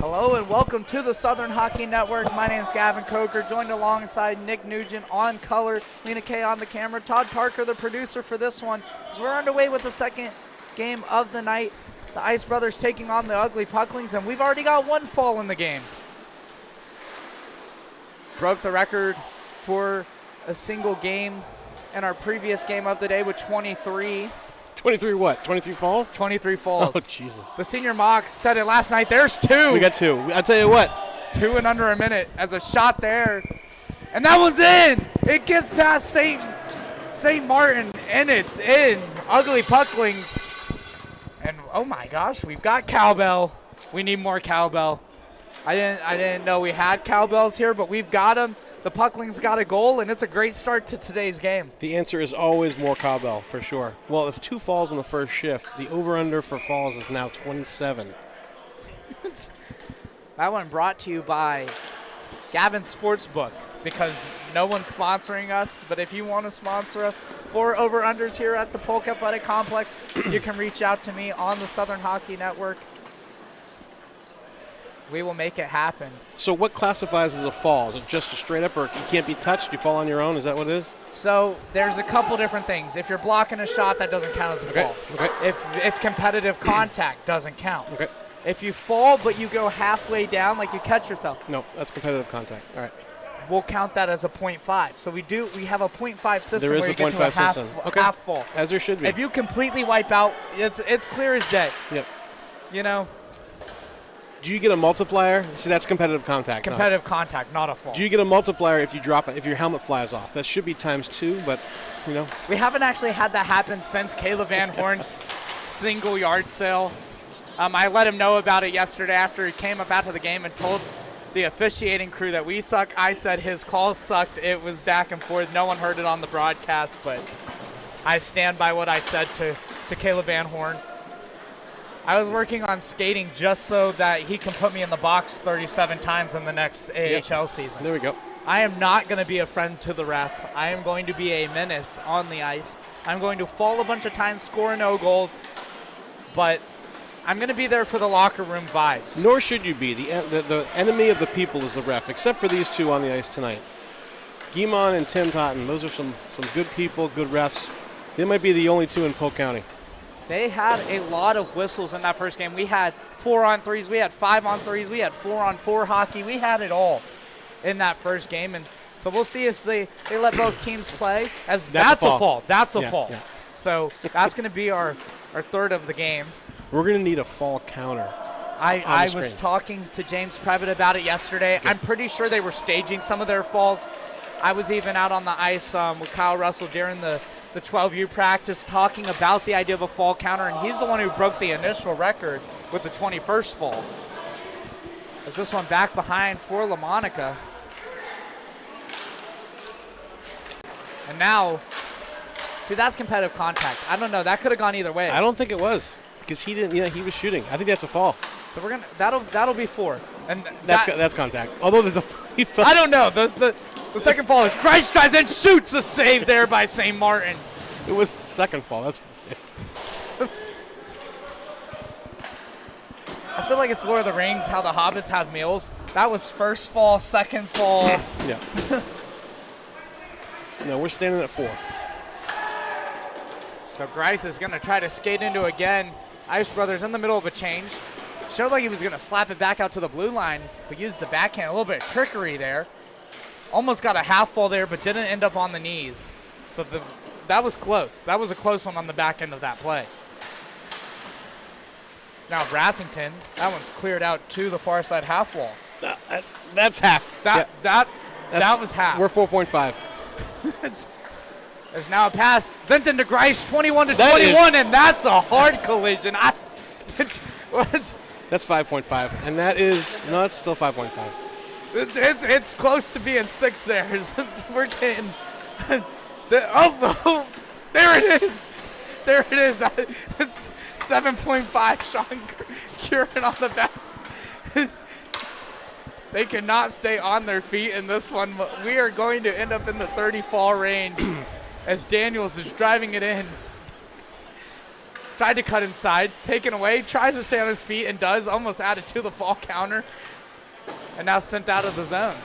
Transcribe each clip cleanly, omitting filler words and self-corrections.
Hello and welcome to the Southern Hockey Network. My name is Gavin Coker, joined alongside Nick Nugent on color, Lena Kay on the camera, Todd Parker, the producer for this one. As we're underway with the second game of the night, the Ice Brothers taking on the Ugly Pucklings, and we've already got one fall in the game. Broke the record for a single game in our previous game of the day with 23. 23 what? 23 falls? 23 falls. Oh, Jesus. The senior Mox said it last night. There's two. We got two. I'll tell you what. 2 in under a minute as a shot there. And that one's in. It gets past St. Martin, and it's in. Ugly Pucklings. And, oh, my gosh, we've got cowbell. We need more cowbell. I didn't know we had cowbells here, but we've got them. The Pucklings got a goal, and it's a great start to today's game. The answer is always more cowbell, for sure. Well, it's 2 falls in the first shift. The over-under for falls is now 27. That one brought to you by Gavin Sportsbook, because no one's sponsoring us, but if you want to sponsor us for over-unders here at the Polk Athletic Complex, you can reach out to me on the Southern Hockey Network. We will make it happen. So what classifies as a fall? Is it just a straight up, or you can't be touched, you fall on your own? Is that what it is? So there's a couple different things. If you're blocking a shot, that doesn't count as a fall. Okay. If it's competitive contact, doesn't count. Okay. If you fall but you go halfway down, like you catch yourself. No, that's competitive contact. All right. We'll count that as a 0.5. So we have a 0.5 system There is where a you get to a 0.5 system. Okay. half fall. As there should be. If you completely wipe out, it's clear as day. Yep. You know? Do you get a multiplier? See, that's competitive contact. Competitive contact, not a fall. Do you get a multiplier if you drop it, if your helmet flies off? That should be ×2, but, you know. We haven't actually had that happen since Caleb Van Horn's single yard sale. I let him know about it yesterday after he came up after the game and told the officiating crew that we suck. I said his calls sucked. It was back and forth. No one heard it on the broadcast, but I stand by what I said to Caleb Van Horn. I was working on skating just so that he can put me in the box 37 times in the next AHL season. There we go. I am not going to be a friend to the ref. I am going to be a menace on the ice. I'm going to fall a bunch of times, score no goals, but I'm going to be there for the locker room vibes. Nor should you be. The enemy of the people is the ref, except for these two on the ice tonight. Guimon and Tim Totten, those are some good people, good refs. They might be the only two in Polk County. They had a lot of whistles in that first game. We had 4-on-3s, we had 5-on-3s, we had 4-on-4 hockey. We had it all in that first game. And so we'll see if they let both teams play. As that's a fall. That's a fall. Yeah. So that's going to be our third of the game. We're going to need a fall counter. I was talking to James Previtt about it yesterday. Okay. I'm pretty sure they were staging some of their falls. I was even out on the ice with Kyle Russell during the 12U practice talking about the idea of a fall counter, and he's the one who broke the initial record with the 21st fall. As this one back behind for LaMonica. And now, see, that's competitive contact. I don't know. That could have gone either way. I don't think it was, because he didn't. Yeah, he was shooting. I think that's a fall. So we're gonna that'll be 4, and that's contact. Although I don't know. The second fall is Grice tries and shoots a save there by St. Martin. It was second fall. That's. I feel like it's Lord of the Rings, how the hobbits have meals. That was first fall, second fall. Yeah. No, we're standing at 4. So Grice is going to try to skate into again. Ice Brothers in the middle of a change. Showed like he was going to slap it back out to the blue line, but used the backhand. A little bit of trickery there. Almost got a half fall there, but didn't end up on the knees. So that was close. That was a close one on the back end of that play. It's now Brassington. That one's cleared out to the far side half wall. That's half. That was half. We're 4.5. There's now a pass. Zenton to Grice, 21-21, and that's a hard collision. That's 5.5, and that is it's still 5.5. It's close to being 6 there. We're getting there it is. There it is. It's 7.5. Sean Curran on the back. They cannot stay on their feet in this one. We are going to end up in the 30 fall range as Daniels is driving it in. Tried to cut inside, taken away, tries to stay on his feet and does, almost added to the fall counter. And now sent out of the zone.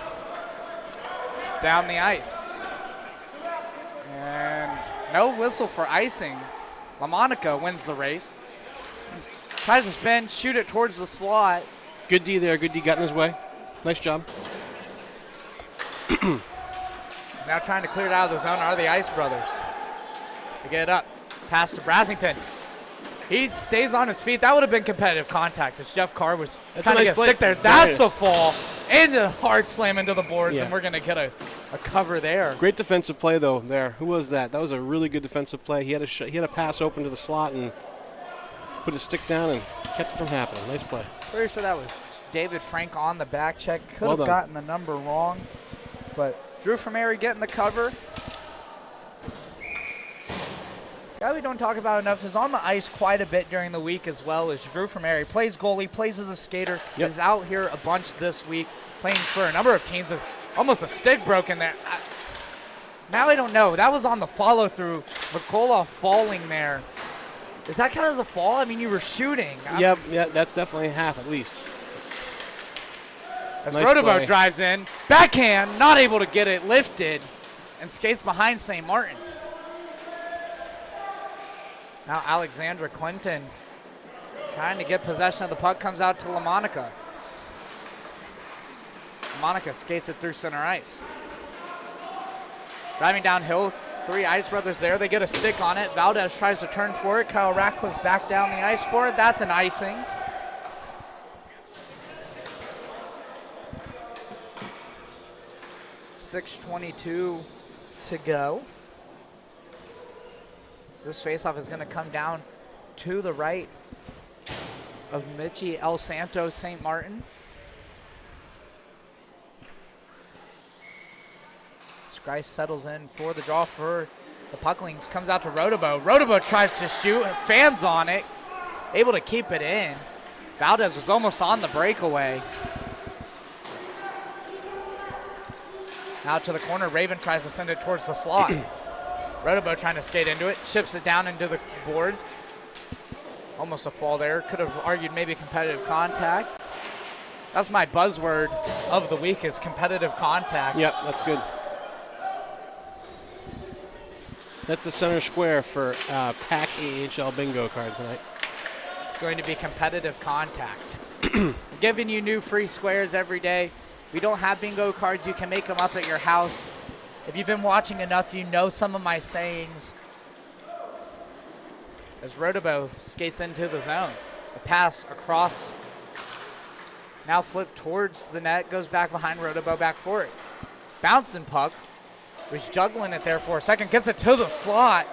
Down the ice. And no whistle for icing. LaMonica wins the race. Tries to spin, shoot it towards the slot. Good D there. Good D got in his way. Nice job. He's now trying to clear it out of the zone. Are the Ice Brothers? They get it up. Pass to Brasington. He stays on his feet. That would have been competitive contact as Jeff Carr was trying to get a stick there. That's a fall. And a hard slam into the boards, and we're going to get a cover there. Great defensive play, though, there. Who was that? That was a really good defensive play. He had a pass open to the slot and put his stick down and kept it from happening. Nice play. Pretty sure that was David Frank on the back check. Could have gotten the number wrong, but Drew Fermeri getting the cover. Guy we don't talk about enough is on the ice quite a bit during the week as well as Drew Fermeri. Plays goalie, plays as a skater, is out here a bunch this week, playing for a number of teams. There's almost a stick broken there. Now I don't know. That was on the follow-through. Mikola falling there. Does that count as a fall? I mean, you were shooting. Yeah, that's definitely half at least. As Rodobo drives in, backhand, not able to get it lifted, and skates behind St. Martin. Now Alexandra Clinton trying to get possession of the puck, comes out to LaMonica. LaMonica skates it through center ice. Driving downhill, 3 Ice Brothers there. They get a stick on it. Valdez tries to turn for it. Kyle Ratcliffe back down the ice for it. That's an icing. .6:22 to go. So this faceoff is going to come down to the right of Michi El Santos St. Martin. Grice settles in for the draw for the Pucklings. Comes out to Rodobo. Rodobo tries to shoot and fans on it. Able to keep it in. Valdez was almost on the breakaway. Now to the corner. Raven tries to send it towards the slot. Rodobo trying to skate into it. Chips it down into the boards. Almost a fall there. Could have argued maybe competitive contact. That's my buzzword of the week is competitive contact. Yep, that's good. That's the center square for PAC AHL bingo card tonight. It's going to be competitive contact. Giving you new free squares every day. We don't have bingo cards. You can make them up at your house. If you've been watching enough, you know some of my sayings. As Rodobo skates into the zone. A pass across. Now flipped towards the net. Goes back behind Rodobo, back for it. Bouncing puck. Was juggling it there for a second. Gets it to the slot.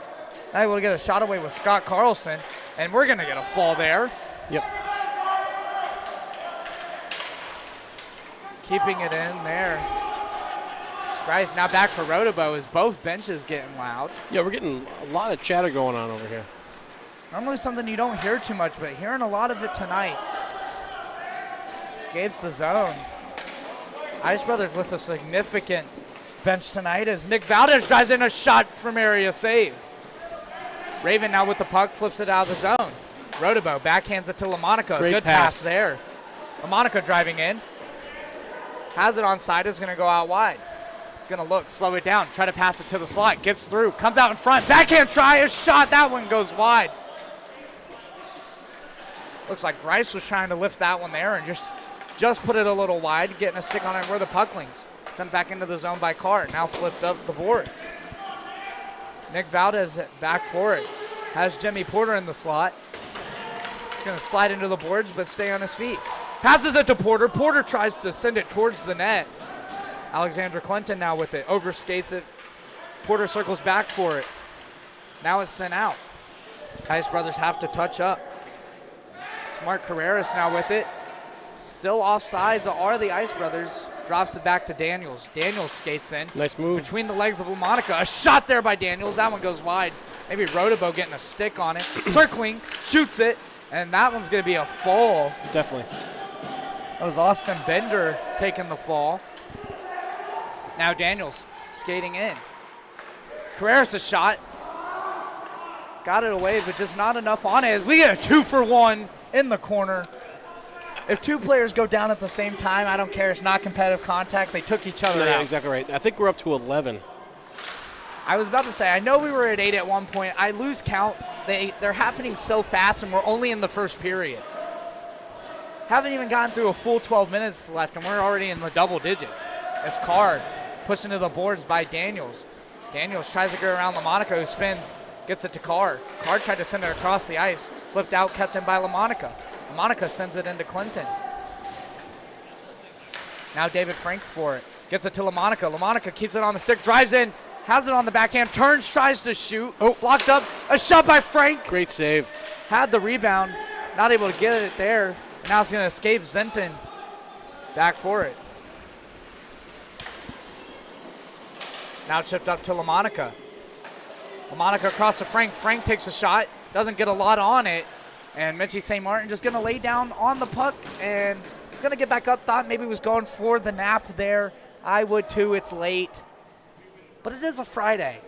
Now able to get a shot away with Scott Carlson. And we're going to get a fall there. Yep. Keeping it in there. Bryce now back for Rodobo as both benches getting loud. Yeah, we're getting a lot of chatter going on over here. Normally something you don't hear too much, but hearing a lot of it tonight. Escapes the zone. Ice Brothers with a significant bench tonight as Nick Valdez drives in a shot from area save. Raven now with the puck, flips it out of the zone. Rodobo backhands it to LaMonica. Great Good pass there. LaMonica driving in. Has it on side, is going to go out wide. It's going to look, slow it down, try to pass it to the slot, gets through, comes out in front, backhand try, a shot, that one goes wide. Looks like Bryce was trying to lift that one there and just put it a little wide, getting a stick on it where the Pucklings. Sent back into the zone by Carr, now flipped up the boards. Nick Valdez back for it. Has Jimmy Porter in the slot. Going to slide into the boards but stay on his feet. Passes it to Porter. Porter tries to send it towards the net. Alexandra Clinton now with it. Overskates it. Porter circles back for it. Now it's sent out. Ice Brothers have to touch up. It's Mark Carreras now with it. Still offsides are the Ice Brothers. Drops it back to Daniels. Daniels skates in. Nice move. Between the legs of LaMonica. A shot there by Daniels. That one goes wide. Maybe Rodobo getting a stick on it. Circling. Shoots it. And that one's going to be a fall. Definitely. That was Austin Bender taking the fall. Now Daniels skating in. Carreras a shot. got it away, but just not enough on it. As we get a 2-for-1 in the corner. If two players go down at the same time, I don't care. It's not competitive contact. They took each other out. Yeah, exactly right. I think we're up to 11. I was about to say, I know we were at 8 at one point. I lose count. They're happening so fast, and we're only in the first period. Haven't even gotten through a full 12 minutes left, and we're already in the double digits. As Card pushed into the boards by Daniels. Daniels tries to go around LaMonica, who spins, gets it to Card. Card tried to send it across the ice, flipped out, kept in by LaMonica. LaMonica sends it into Clinton. Now David Frank for it. Gets it to LaMonica. LaMonica keeps it on the stick, drives in, has it on the backhand, turns, tries to shoot. Oh, blocked up. A shot by Frank. Great save. Had the rebound, not able to get it there. And now it's going to escape Zenton. Back for it. Now chipped up to LaMonica. LaMonica across to Frank. Frank takes a shot. Doesn't get a lot on it. And Mitchie St. Martin just going to lay down on the puck. And it's going to get back up. Thought maybe he was going for the nap there. I would too. It's late. But it is a Friday.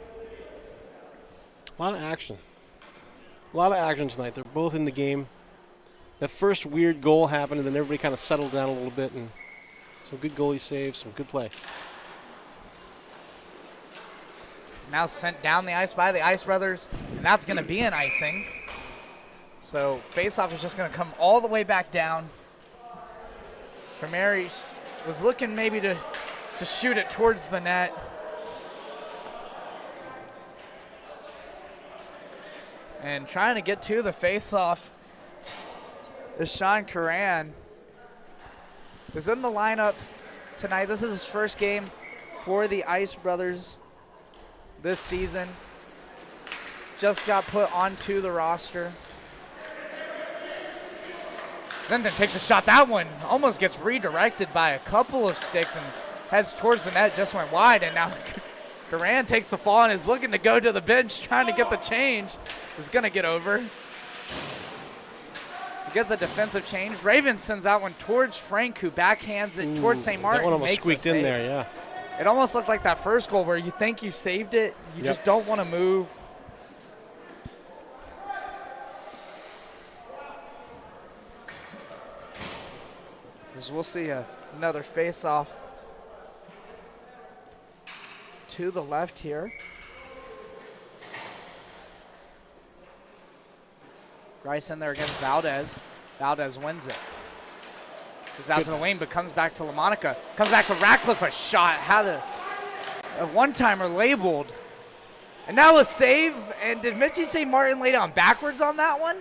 A lot of action. A lot of action tonight. They're both in the game. That first weird goal happened, and then everybody kind of settled down a little bit. And some good goalie saves, some good play. He's now sent down the ice by the Ice Brothers. And that's going to be an icing. So faceoff is just going to come all the way back down. Primary was looking maybe to shoot it towards the net. And trying to get to the faceoff is Sean Curran. Is in the lineup tonight. This is his first game for the Ice Brothers this season. Just got put onto the roster. Zenton takes a shot. That one almost gets redirected by a couple of sticks and heads towards the net. Just went wide, and now Curran takes the fall and is looking to go to the bench, trying to get the change. Is going to get over. Get the defensive change. Raven sends that one towards Frank, who backhands it towards St. Martin. That one almost makes squeaked in there, yeah. It almost looked like that first goal where you think you saved it. You just don't want to move. As we'll see another face-off to the left here. Grice in there against Valdez. Valdez wins it. Goes out to the wing, but comes back to LaMonica. Comes back to Ratcliffe, a shot. Had a one-timer labeled. And now a save. And did Mitchie St. Martin lay down backwards on that one?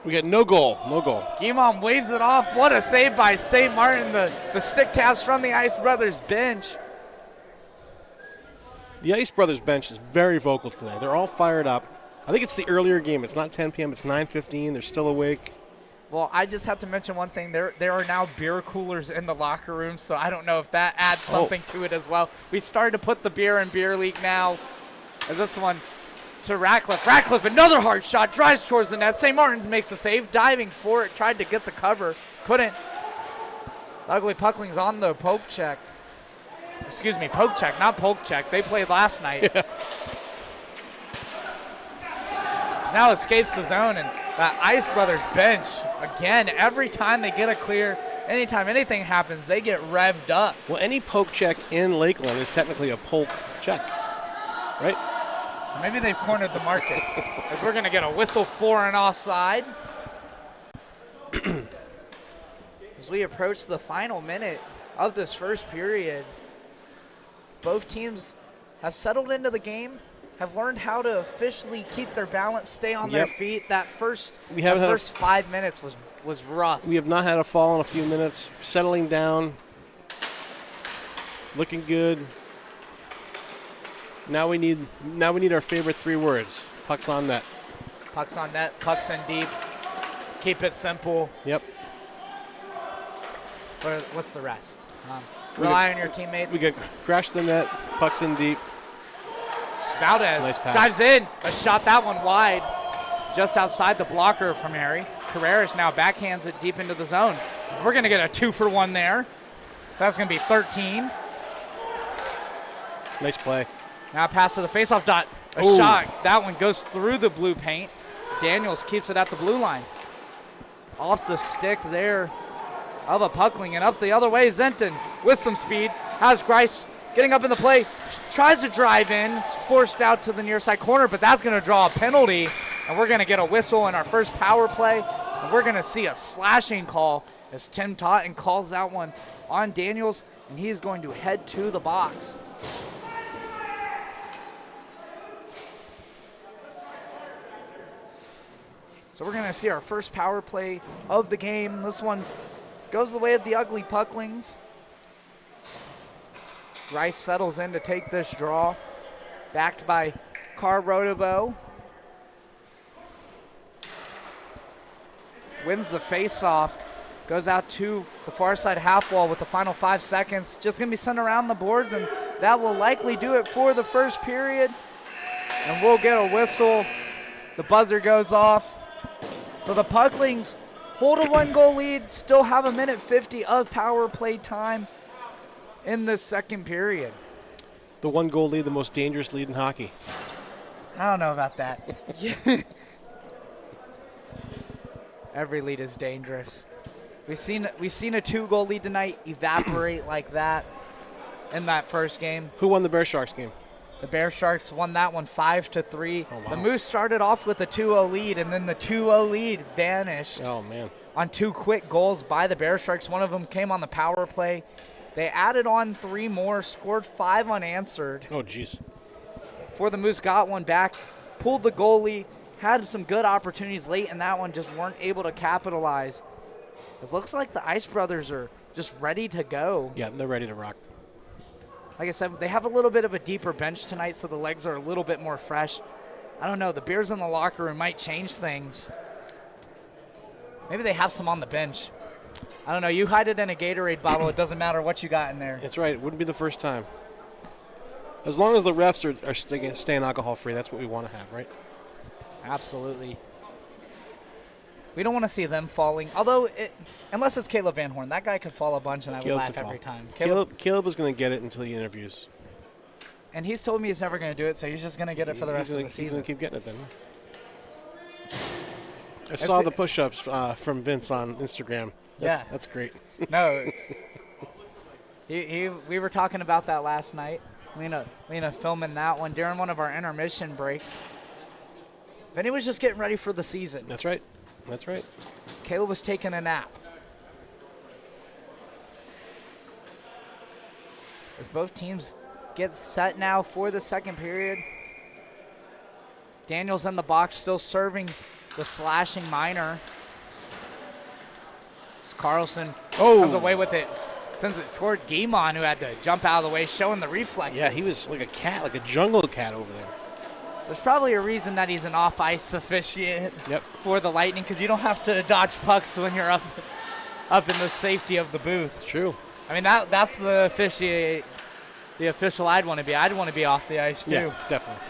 We get no goal, no goal. Guimond waves it off. What a save by St. Martin. The stick taps from the Ice Brothers bench. The Ice Brothers bench is very vocal today. They're all fired up. I think it's the earlier game. It's not 10 p.m. It's 9:15. They're still awake. Well, I just have to mention one thing. There are now beer coolers in the locker room, so I don't know if that adds something to it as well. We started to put the beer in Beer League now. As this one to Ratcliffe. Ratcliffe, another hard shot, drives towards the net. St. Martin makes a save, diving for it, tried to get the cover, couldn't. Ugly Pucklings on the poke check. Excuse me, poke check, not poke check. They played last night. Yeah. Now escapes the zone, and that Ice Brothers bench, again, every time they get a clear, anytime anything happens, they get revved up. Well, any poke check in Lakeland is technically a Polk check, right? So maybe they've cornered the market, as we're going to get a whistle for an offside. As we approach the final minute of this first period, both teams have settled into the game, have learned how to officially keep their balance, stay on their feet. That first 5 minutes was rough. We have not had a fall in a few minutes. Settling down, looking good. Now we need our favorite 3 words. Pucks on net. Pucks on net, pucks in deep. Keep it simple. Yep. What's the rest? Rely on your teammates. We get crash the net, pucks in deep. Valdez dives in. A shot, that one wide, just outside the blocker from Harry. Carreras now backhands it deep into the zone. We're going to get a 2-for-1 there. That's going to be 13. Nice play. Now pass to the faceoff dot. A shot. That one goes through the blue paint. Daniels keeps it at the blue line. Off the stick there of a Puckling, and up the other way, Zenton with some speed. Has Grice getting up in the play. Tries to drive in. Forced out to the near side corner, but that's going to draw a penalty, and we're going to get a whistle in our first power play, and we're going to see a slashing call as Tim Totten calls that one on Daniels, and he's going to head to the box. So we're going to see our first power play of the game. This one goes the way of the ugly Pucklings. Rice settles in to take this draw, backed by Carl Rotobo. Wins the face-off, goes out to the far side half wall with the final 5 seconds. Just going to be sent around the boards, and that will likely do it for the first period. And we'll get a whistle. The buzzer goes off. So the Pucklings hold a 1-goal lead, still have 1:50 of power play time in the second period. The 1-goal lead, the most dangerous lead in hockey. I don't know about that. Every lead is dangerous. We've seen a 2-goal lead tonight evaporate like that in that first game. Who won the Bear Sharks game? The Bear Sharks won that one 5-3. Oh, wow. The Moose started off with a 2-0 lead, and then the 2-0 lead vanished. Oh, man. On 2 quick goals by the Bear Sharks. One of them came on the power play. They added on 3 more, scored 5 unanswered. Oh, jeez. For the Moose, got one back, pulled the goalie, had some good opportunities late in that one, just weren't able to capitalize. It looks like the Ice Brothers are just ready to go. Yeah, they're ready to rock. Like I said, they have a little bit of a deeper bench tonight, so the legs are a little bit more fresh. I don't know. The beers in the locker room might change things. Maybe they have some on the bench. I don't know. You hide it in a Gatorade bottle. It doesn't matter what you got in there. That's right. It wouldn't be the first time. As long as the refs are staying alcohol-free, that's what we want to have, right? Absolutely. We don't want to see them falling. Although, unless it's Caleb Van Horn. That guy could fall a bunch, and I would laugh every time. Caleb is going to get it until he interviews. And he's told me he's never going to do it, so he's just going to get it for the rest of the season. He's going to keep getting it then. I saw the push-ups from Vince on Instagram. That's great. No. We were talking about that last night. Lena filming that one during one of our intermission breaks. Vinny was just getting ready for the season. That's right. That's right. Caleb was taking a nap. As both teams get set now for the second period. Daniels in the box, still serving the slashing minor. As Carlson comes away with it. Sends it toward Guimon, who had to jump out of the way, showing the reflexes. Yeah, he was like a cat, like a jungle cat over there. There's probably a reason that he's an off-ice officiant for the Lightning, because you don't have to dodge pucks when you're up in the safety of the booth. It's true. I mean, that's the official I'd want to be. I'd want to be off the ice, too. Yeah, definitely.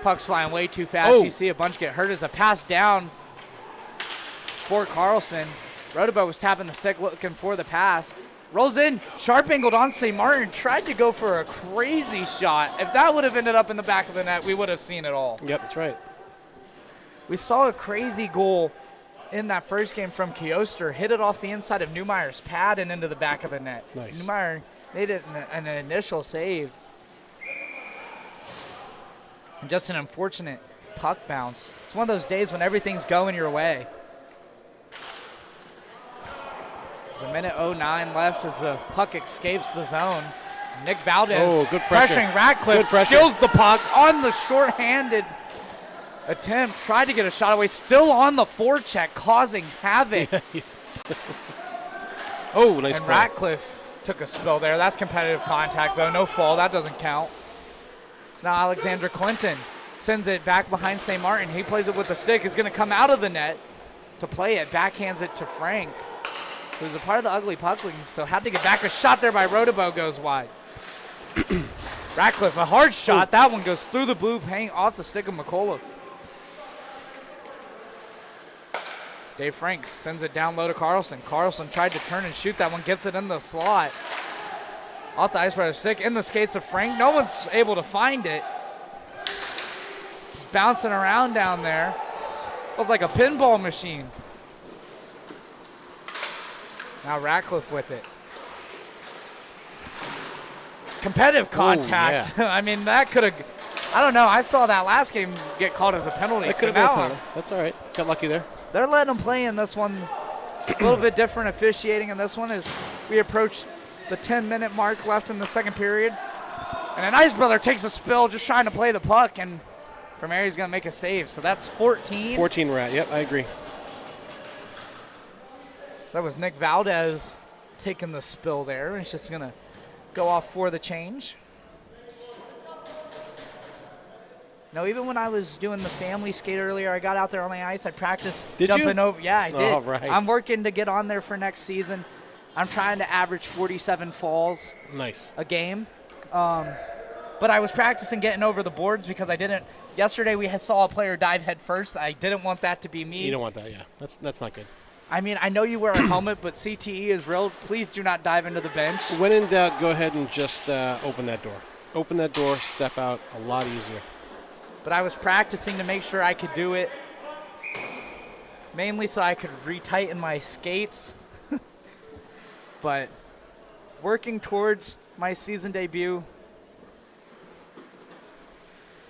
Puck's flying way too fast. You see a bunch get hurt as a pass down for Carlson. Rotobo was tapping the stick looking for the pass. Rolls in, sharp angled on St. Martin, tried to go for a crazy shot. If that would have ended up in the back of the net, we would have seen it all. Yep, that's right. We saw a crazy goal in that first game from Kioster, hit it off the inside of Neumeyer's pad and into the back of the net. Nice. Neumeyer made it an initial save. And just an unfortunate puck bounce. It's one of those days when everything's going your way. There's a minute 09 left as the puck escapes the zone. Nick Valdez good pressure. pressuring Ratcliffe, steals the puck on the shorthanded attempt, tried to get a shot away, still on the forecheck, causing havoc. Nice and play. Ratcliffe took a spill there. That's competitive contact, though. No fall. That doesn't count. So now Alexander Clinton sends it back behind St. Martin. He plays it with the stick. Is going to come out of the net to play it. Backhands it to Frank, who's a part of the ugly Pucklings, so had to get back. A shot there by Rotobo goes wide. Ratcliffe, a hard shot. That one goes through the blue paint off the stick of McAuliffe. Dave Frank sends it down low to Carlson. Carlson tried to turn and shoot that one, gets it in the slot. Off the Ice Brothers stick, in the skates of Frank. No one's able to find it. Just bouncing around down there. Looked like a pinball machine. Now Ratcliffe with it. Competitive contact. Ooh, yeah. I mean, that could have, I don't know. I saw that last game get called as a penalty. That could have been a penalty. That's all right. Got lucky there. They're letting them play in this one. A little bit different officiating in this one as we approach the 10-minute mark left in the second period. And an Ice Brother takes a spill just trying to play the puck, and Vermeer's going to make a save. So that's 14. 14 Rat. Yep, I agree. That was Nick Valdez taking the spill there. He's just going to go off for the change. No, even when I was doing the family skate earlier, I got out there on the ice. I practiced jumping over. Yeah, I did. Oh, right. I'm working to get on there for next season. I'm trying to average 47 falls a game. But I was practicing getting over the boards because I didn't. Yesterday we saw a player dive head first. I didn't want that to be me. You don't want that, yeah. That's not good. I mean, I know you wear a helmet, but CTE is real. Please do not dive into the bench. When in doubt, go ahead and just open that door. Open that door, step out, a lot easier. But I was practicing to make sure I could do it, mainly so I could retighten my skates. But working towards my season debut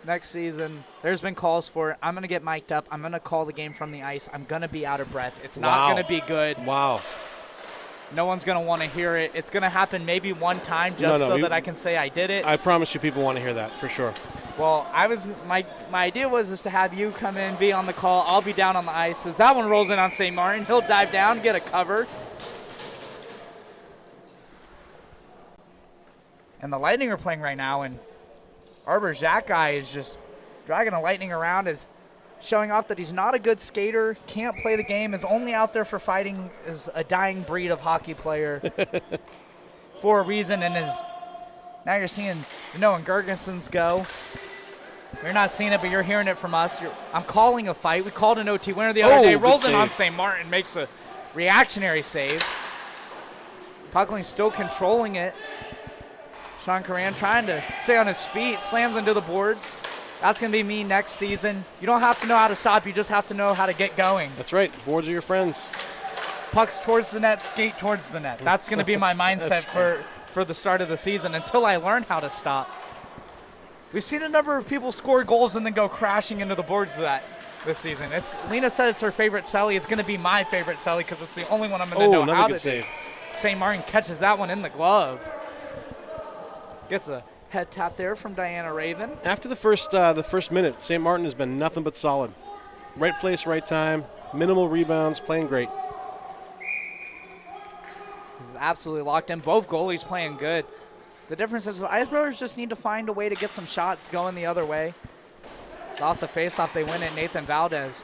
next season, there's been calls for it. I'm going to get mic'd up. I'm going to call the game from the ice. I'm going to be out of breath. It's not going to be good. Wow. No one's going to want to hear it. It's going to happen maybe one time just that I can say I did it. I promise you people want to hear that for sure. Well, my idea was to have you come in, be on the call. I'll be down on the ice. As that one rolls in on St. Martin, he'll dive down, get a cover. And the Lightning are playing right now, and Arbor Jack guy is just dragging the Lightning around, is showing off that he's not a good skater, can't play the game, is only out there for fighting, is a dying breed of hockey player for a reason, and is now you're seeing Noah Gergensons go. You're not seeing it, but you're hearing it from us. I'm calling a fight. We called an OT winner the other day. Rolls in on St. Martin, makes a reactionary save. Pucklings still controlling it. Sean Coran trying to stay on his feet, slams into the boards. That's going to be me next season. You don't have to know how to stop. You just have to know how to get going. That's right. Boards are your friends. Pucks towards the net, skate towards the net. That's going to be my mindset for the start of the season until I learn how to stop. We've seen a number of people score goals and then go crashing into the boards this season. Lena said it's her favorite celly. It's going to be my favorite celly because it's the only one I'm going to know how to do. St. Martin catches that one in the glove. Gets a head tap there from Diana Raven. After the first minute, St. Martin has been nothing but solid. Right place, right time, minimal rebounds, playing great. This is absolutely locked in. Both goalies playing good. The difference is the Ice Brothers just need to find a way to get some shots going the other way. It's off the faceoff. They win it. Nathan Valdez.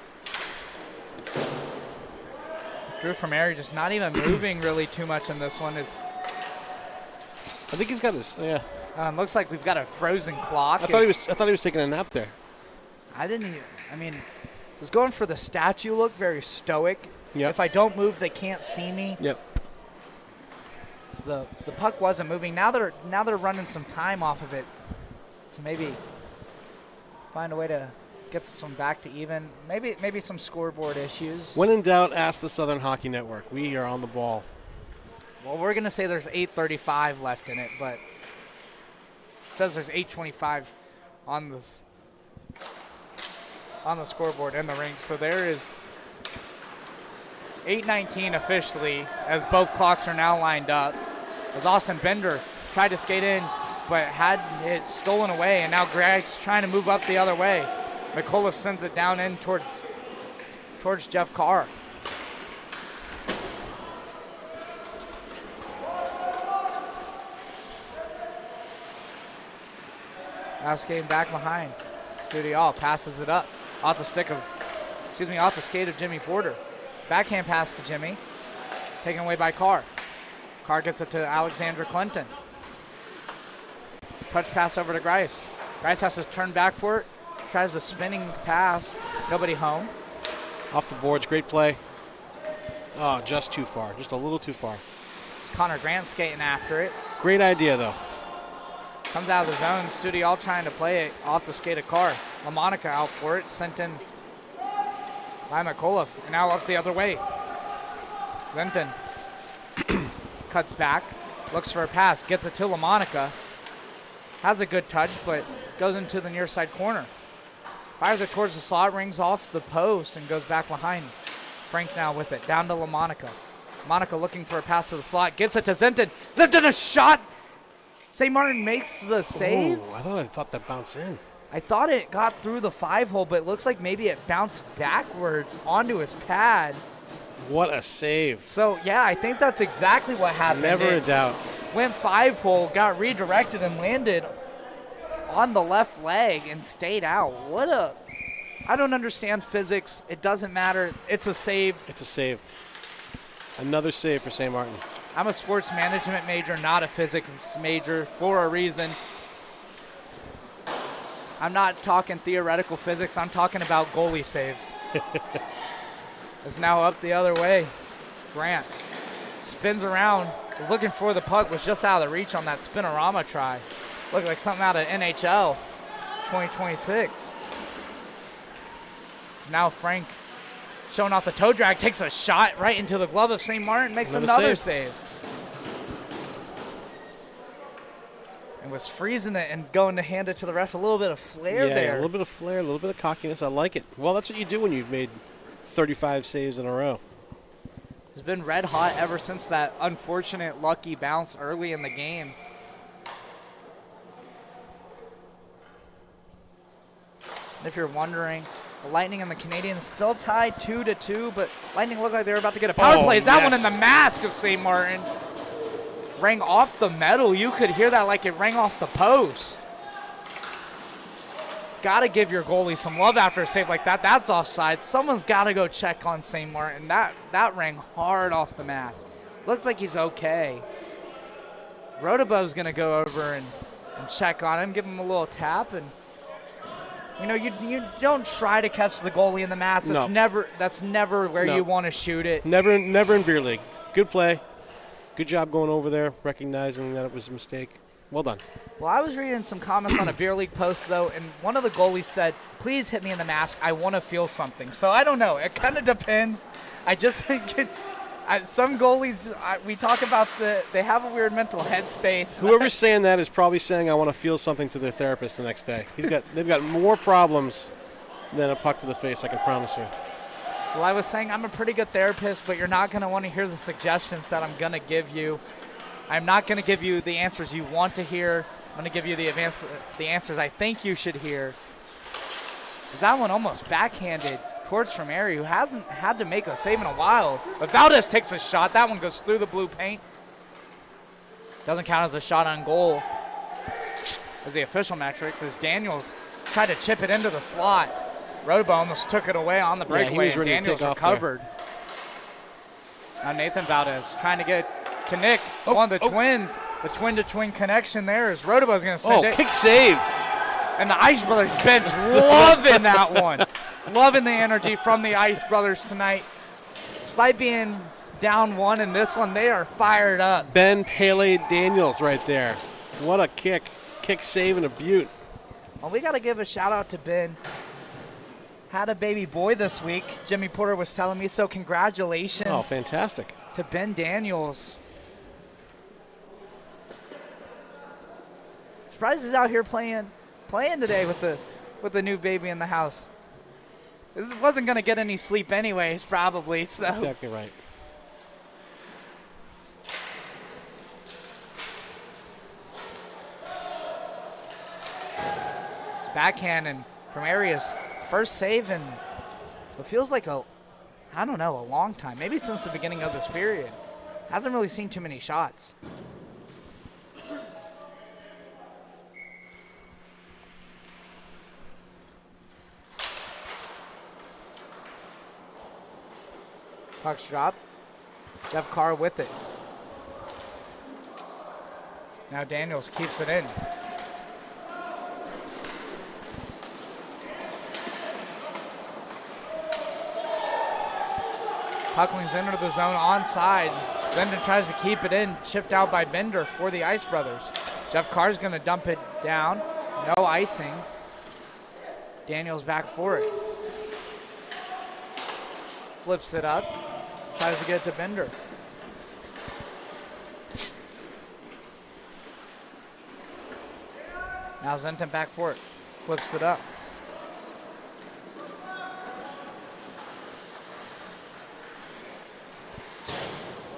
Drew Vermeer just not even moving really too much in this one. I think he's got this. Yeah. Looks like we've got a frozen clock. I thought he was taking a nap there. I was going for the statue look, very stoic. Yep. If I don't move, they can't see me. Yep. So the puck wasn't moving. Now they're running some time off of it to maybe find a way to get some back to even. Maybe some scoreboard issues. When in doubt, ask the Southern Hockey Network. We are on the ball. Well, we're gonna say there's 8:35 left in it, but it says there's 8:25 on the scoreboard in the rink. So there is 8:19 officially as both clocks are now lined up. As Austin Bender tried to skate in, but had it stolen away, and now Greg's trying to move up the other way. McCullough sends it down in towards Jeff Carr. Last game back behind. Studial passes it up off the skate of Jimmy Porter. Backhand pass to Jimmy, taken away by Carr. Carr gets it to Alexandra Clinton. Touch pass over to Grice. Grice has to turn back for it. Tries a spinning pass. Nobody home. Off the boards, great play. Oh, just too far. Just a little too far. It's Connor Grant skating after it. Great idea, though. Comes out of the zone. Studial trying to play it off the skate of Carr. LaMonica out for it, sent in by McCullough, and now up the other way. Zenton cuts back, looks for a pass, gets it to LaMonica. Has a good touch, but goes into the near side corner. Fires it towards the slot, rings off the post, and goes back behind. Frank now with it, down to LaMonica. LaMonica looking for a pass to the slot, gets it to Zenton. Zenton, a shot! St. Martin makes the save. Oh, I thought that bounced in. I thought it got through the 5-hole, but it looks like maybe it bounced backwards onto his pad. What a save. So, yeah, I think that's exactly what happened. Never a doubt. Went 5-hole, got redirected, and landed on the left leg and stayed out. I don't understand physics. It doesn't matter. It's a save. It's a save. Another save for St. Martin. I'm a sports management major, not a physics major, for a reason. I'm not talking theoretical physics. I'm talking about goalie saves. It's now up the other way. Grant spins around, was looking for the puck, was just out of the reach on that spinorama try. Looked like something out of NHL 2026. Now Frank showing off the toe drag, takes a shot right into the glove of St. Martin, makes another save. And was freezing it and going to hand it to the ref. A little bit of flair there. Yeah, a little bit of flair, a little bit of cockiness. I like it. Well, that's what you do when you've made 35 saves in a row. He's been red hot ever since that unfortunate lucky bounce early in the game. And if you're wondering, the Lightning and the Canadians still tied 2-2, but Lightning looked like they were about to get a power play. That one in the mask of St. Martin. Rang off the metal. You could hear that like it rang off the post. Got to give your goalie some love after a save like that. That's offside. Someone's got to go check on St. Martin. That rang hard off the mask. Looks like he's okay. Rodabo's going to go over and check on him, give him a little tap. And, you know, you don't try to catch the goalie in the mask. That's never where you want to shoot it. Never in beer league. Good play. Good job going over there, recognizing that it was a mistake. Well done. Well, I was reading some comments on a beer league post, though, and one of the goalies said, please hit me in the mask. I want to feel something. So I don't know. It kind of depends. I just think some goalies, we talk about they have a weird mental headspace. Whoever's saying that is probably saying I want to feel something to their therapist the next day. They've got more problems than a puck to the face, I can promise you. Well, I was saying I'm a pretty good therapist, but you're not going to want to hear the suggestions that I'm going to give you. I'm not going to give you the answers you want to hear. I'm going to give you the answers I think you should hear. That one almost backhanded towards Tremere, who hasn't had to make a save in a while. But Valdez takes a shot. That one goes through the blue paint. Doesn't count as a shot on goal as the official metrics, as Daniels tried to chip it into the slot. Robo almost took it away on the breakaway, and Daniels recovered. Now Nathan Valdez trying to get to Nick. One of the twins. The twin-to-twin connection there is Rodobo's going to send it. Kick save. And the Ice Brothers bench loving that one. Loving the energy from the Ice Brothers tonight. Despite being down one in this one, they are fired up. Ben Pele Daniels right there. What a kick. Kick save and a beaut. Well, we got to give a shout-out to Ben. Had a baby boy this week, Jimmy Porter was telling me, so congratulations. Oh, fantastic. To Ben Daniels. Surprised he's out here playing today with the new baby in the house. This wasn't going to get any sleep anyways, probably. So. Exactly right. It's backhand from Arias. First save in what feels like a long time. Maybe since the beginning of this period. Hasn't really seen too many shots. Puck's drop. Jeff Carr with it. Now Daniels keeps it in. Pucklings into the zone onside. Zenden tries to keep it in. Chipped out by Bender for the Ice Brothers. Jeff Carr's going to dump it down. No icing. Daniels back for it. Flips it up. Tries to get it to Bender. Now Zenton back for it. Flips it up.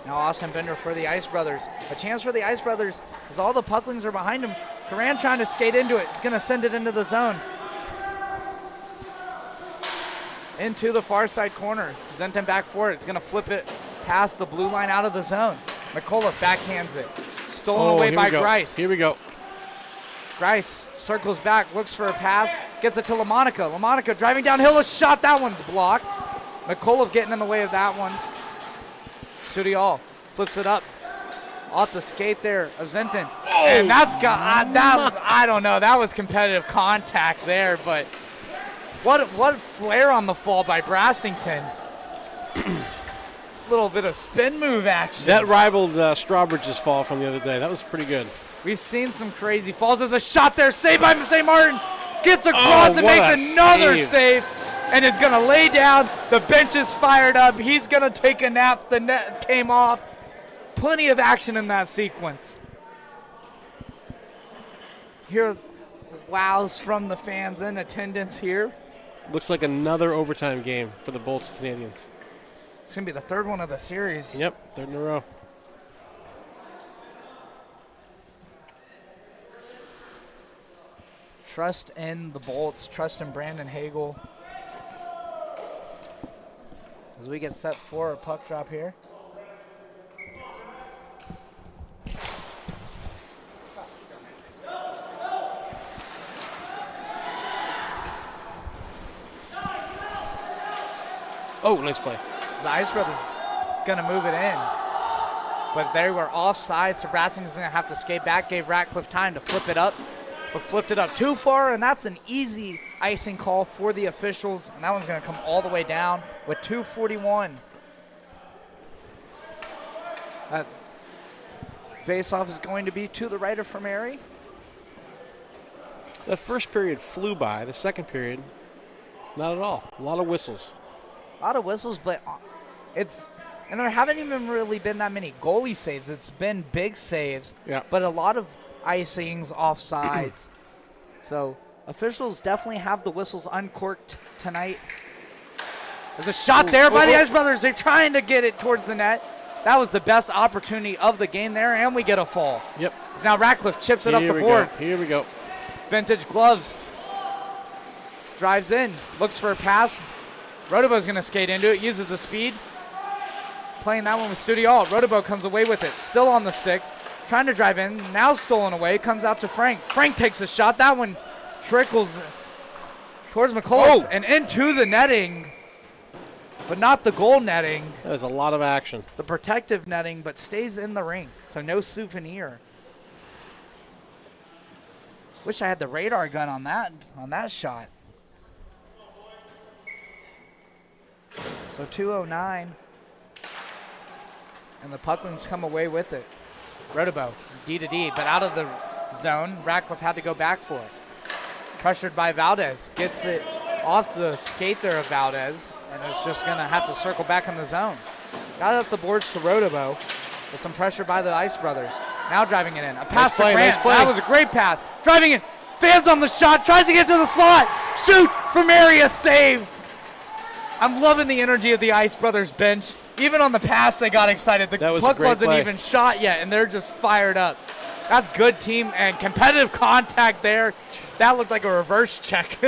Now Austin Bender for the Ice Brothers. A chance for the Ice Brothers as all the Pucklings are behind him. Karan trying to skate into it. It's going to send it into the zone. Into the far side corner. Zenton back for it. It's going to flip it past the blue line out of the zone. McCullough backhands it. Stolen away by Grice. Here we go. Grice circles back, looks for a pass, gets it to LaMonica. LaMonica driving downhill, a shot. That one's blocked. McCullough getting in the way of that one. Studial flips it up. Off the skate there of Zenton. Oh. And that's got, I don't know, that was competitive contact there, but what flair on the fall by Brassington. Little bit of spin move action. That rivaled Strawbridge's fall from the other day. That was pretty good. We've seen some crazy falls. There's a shot there, saved by St. Martin. Gets across and makes another save. And it's going to lay down. The bench is fired up. He's going to take a nap. The net came off. Plenty of action in that sequence. Here, wows from the fans in attendance here. Looks like another overtime game for the Bolts Canadians. It's going to be the third one of the series. Yep, third in a row. Trust in the Bolts. Trust in Brandon Hagel. As we get set for a puck drop here. Oh, nice play. The Ice Brothers going to move it in. But they were offside, so Brassington's going to have to skate back. Gave Ratcliffe time to flip it up, but flipped it up too far, and that's an easy icing call for the officials. And that one's going to come all the way down with 2:41. That face-off is going to be to the right of Fermary. The first period flew by. The second period, not at all. A lot of whistles. A lot of whistles, but and there haven't even really been that many goalie saves. It's been big saves, but a lot of icings, offsides. So officials definitely have the whistles uncorked tonight. There's a shot there by the Ice Brothers. They're trying to get it towards the net. That was the best opportunity of the game there, and we get a fall. Yep. Now Ratcliffe chips it up the boards. Here we go. Vintage gloves. Drives in, looks for a pass. Rotobo's going to skate into it, uses the speed. Playing that one with Studial. Rotobo comes away with it, still on the stick. Trying to drive in, now stolen away, comes out to Frank. Frank takes a shot. That one trickles towards McCullough and into the netting, but not the goal netting. That was a lot of action. The protective netting, but stays in the rink, so no souvenir. Wish I had the radar gun on that shot. So 2:09, and the Pucklings come away with it. Rotobo, D to D, but out of the zone. Ratcliffe had to go back for it. Pressured by Valdez, gets it off the skate there of Valdez, and it's just going to have to circle back in the zone. Got it up the boards to Rotobo, with some pressure by the Ice Brothers. Now driving it in. A pass to Grant. Nice play. That was a great pass. Driving in. Fans on the shot. Tries to get to the slot. Shoot from area. Save. I'm loving the energy of the Ice Brothers bench. Even on the pass, they got excited. The puck wasn't even shot yet, and they're just fired up. That's good team and competitive contact there. That looked like a reverse check.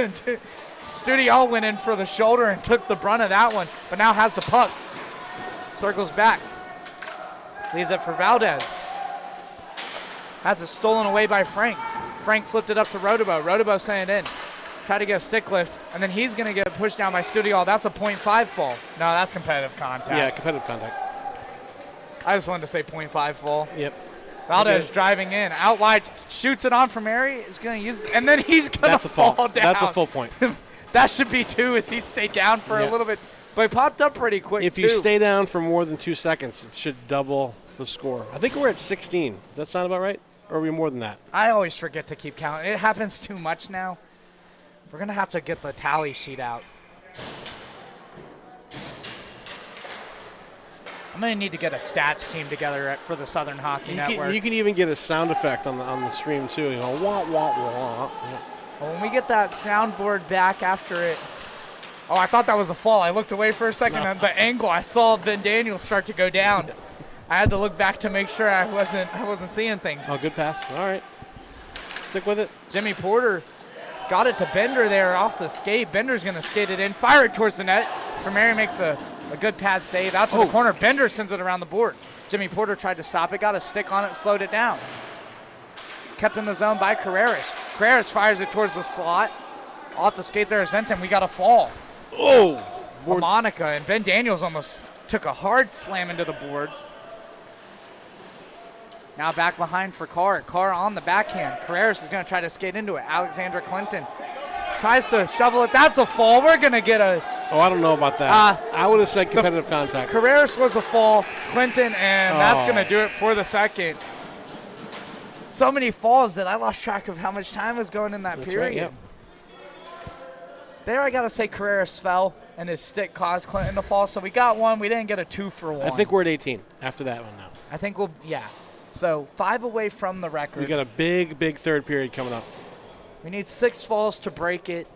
Studial went in for the shoulder and took the brunt of that one, but now has the puck. Circles back. Leaves it for Valdez. Has it stolen away by Frank. Frank flipped it up to Rotobo. Rotobo sent it in. Try to get a stick lift, and then he's going to get pushed down by Studial. That's a .5 fall. No, that's competitive contact. Yeah, competitive contact. I just wanted to say .5 fall. Yep. Valdez driving in. Out wide, shoots it on from Mary. Is going to use it, and then he's going to fall down. That's a full point. That should be 2 as he stayed down for a little bit. But he popped up pretty quick, If you stay down for more than 2 seconds, it should double the score. I think we're at 16. Does that sound about right? Or are we more than that? I always forget to keep counting. It happens too much now. We're going to have to get the tally sheet out. I'm going to need to get a stats team together for the Southern Hockey Network. You can even get a sound effect on the stream, too. You know, wah, wah, wah. Yeah. Well, when we get that soundboard back after it. Oh, I thought that was a fall. I looked away for a second. At the angle, I saw Ben Daniels start to go down. I had to look back to make sure I wasn't seeing things. Oh, good pass. All right. Stick with it. Jimmy Porter got it to Bender there off the skate. Bender's going to skate it in, fire it towards the net. Primeri makes a good pad save out to the corner. Bender sends it around the boards. Jimmy Porter tried to stop it, got a stick on it, slowed it down. Kept in the zone by Carreras. Carreras fires it towards the slot. Off the skate there is Zenton. We got a fall. Oh! Monica and Ben Daniels almost took a hard slam into the boards. Now back behind for Carr. Carr on the backhand. Carreras is going to try to skate into it. Alexandra Clinton tries to shovel it. That's a fall. We're going to get a... Oh, I don't know about that. I would have said competitive contact. Carreras was a fall. Clinton, and that's going to do it for the second. So many falls that I lost track of how much time was going in that period. Right, yep. There I got to say Carreras fell, and his stick caused Clinton to fall. So we got one. We didn't get a 2-for-1. I think we're at 18 after that one now. I think we'll, yeah. So 5 away from the record. We got a big third period coming up. We need 6 falls to break it.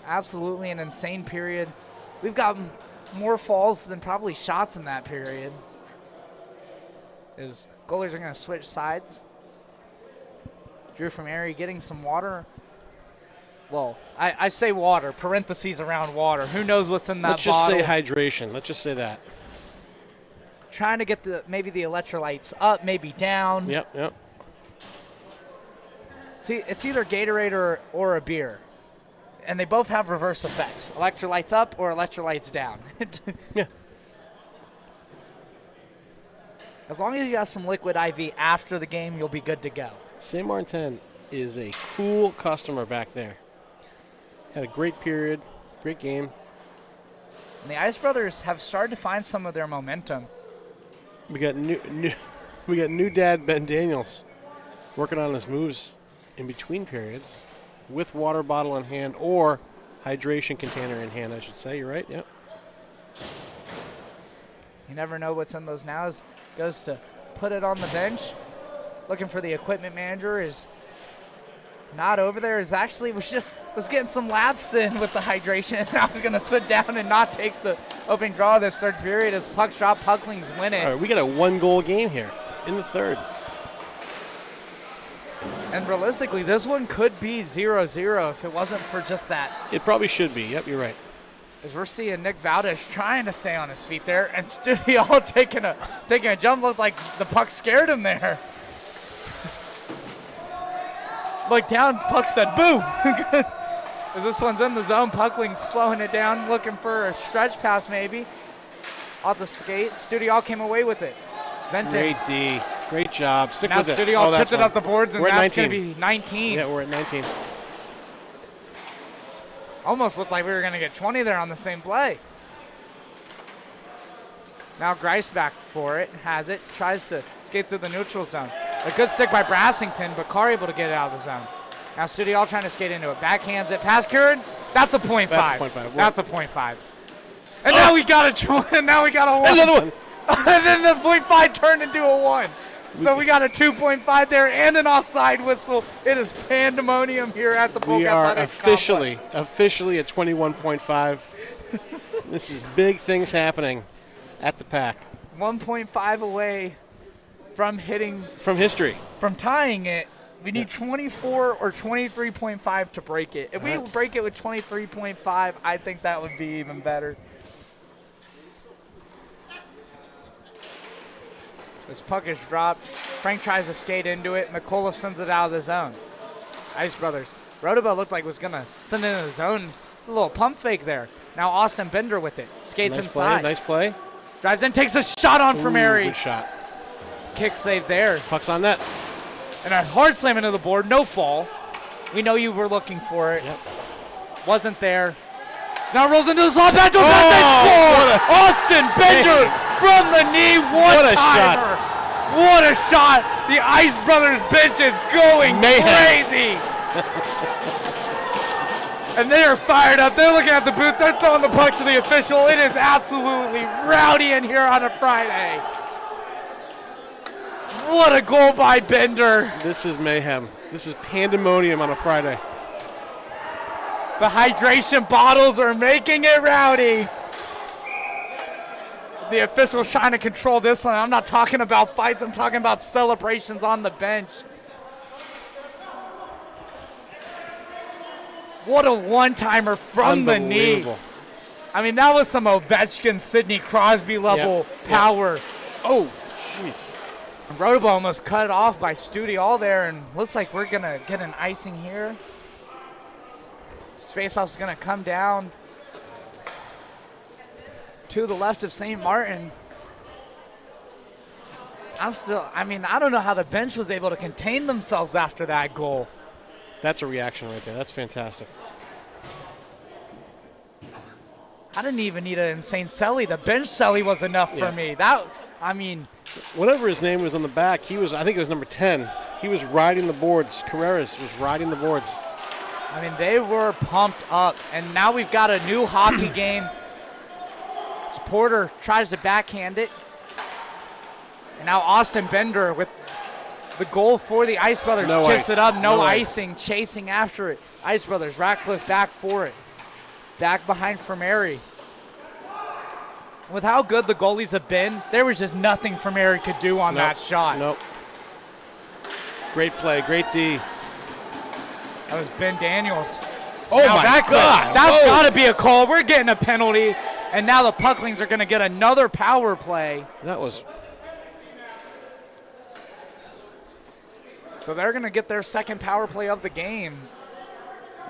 Absolutely an insane period. We've got more falls than probably shots in that period. As goalies are going to switch sides. Drew from Erie getting some water. Well, I say water, parentheses around water. Who knows what's in that Let's bottle? just say hydration. Let's just say that. Trying to get maybe the electrolytes up, maybe down. Yep. See, it's either Gatorade or a beer. And they both have reverse effects. Electrolytes up or electrolytes down. Yeah. As long as you have some liquid IV after the game, you'll be good to go. Saint Martin is a cool customer back there. Had a great period, great game. And the Ice Brothers have started to find some of their momentum. We got new dad Ben Daniels working on his moves in between periods with water bottle in hand or hydration container in hand, I should say. You're right, yep. You never know what's in those now. Goes to put it on the bench. Looking for the equipment manager, is not over there. Is actually was getting some laps in with the hydration, and now he's going to sit down and not take the opening draw of this third period as pucks drop. Pucklings win it. All right, we got a 1-goal game here in the third. And realistically, this one could be 0-0 if it wasn't for just that. It probably should be. Yep, you're right. As we're seeing Nick Valdez trying to stay on his feet there, and Studio taking a jump. Looked like the puck scared him there. Look down, puck said, boo! As this one's in the zone, Pucklings slowing it down, looking for a stretch pass maybe. Off the skate, Studio came away with it. Zenton. Great D. Great job. Stick now with it. Studio chipped it up the boards, and we're that's going to be 19. Yeah, we're at 19. Almost looked like we were going to get 20 there on the same play. Now Grice back for it, has it, tries to skate through the neutral zone. A good stick by Brassington, but Carr able to get it out of the zone. Now Studio trying to skate into it. Backhands it, pass Curran. That's a .5. That's a .5. And now we got a now we got a 1. Another one. And then the .5 turned into a 1. So we got a 2.5 there and an offside whistle. It is pandemonium here at the Polk We are Athletics officially Complex. at 21.5. This is big things happening at the PAC. 1.5 away from hitting. From history. From tying it. We need 24 or 23.5 to break it. If we break it with 23.5, I think that would be even better. This puck is dropped. Frank tries to skate into it. McCullough sends it out of the zone. Ice Brothers. Rodeba looked like was going to send it into the zone. A little pump fake there. Now Austin Bender with it. Skates inside. Nice play. Drives in, takes a shot on from Erie. Good shot. Kick save there. Puck's on net. And a hard slam into the board. No fall. We know you were looking for it. Yep. Wasn't there. Now rolls into the slot. Back to Austin Bender from the knee. What a shot. What a shot! The Ice Brothers bench is going crazy! And they are fired up. They're looking at the booth. They're throwing the puck to the official. It is absolutely rowdy in here on a Friday. What a goal by Bender. This is mayhem. This is pandemonium on a Friday. The hydration bottles are making it rowdy. The official's trying to control this one. I'm not talking about fights. I'm talking about celebrations on the bench. What a one-timer from the knee. I mean, that was some Ovechkin, Sidney Crosby level power. Yep. Oh, jeez. Rotobo almost cut it off by Studi all there, and looks like we're going to get an icing here. This faceoff's going to come down to the left of St. Martin. I don't know how the bench was able to contain themselves after that goal. That's a reaction right there. That's fantastic. I didn't even need an insane celly. The bench celly was enough for me. Whatever his name was on the back, I think it was number 10. He was riding the boards. Carreras was riding the boards. I mean, they were pumped up. And now we've got a new hockey game. Porter tries to backhand it. And now Austin Bender with the goal for the Ice Brothers. Chips it up, no icing, chasing after it. Ice Brothers, Ratcliffe back for it. Back behind Mary. With how good the goalies have been, there was just nothing Mary could do on that shot. Nope. Great play, great D. That was Ben Daniels. Oh now my God. That's got to be a call. We're getting a penalty. And now the Pucklings are going to get another power play. So they're going to get their second power play of the game.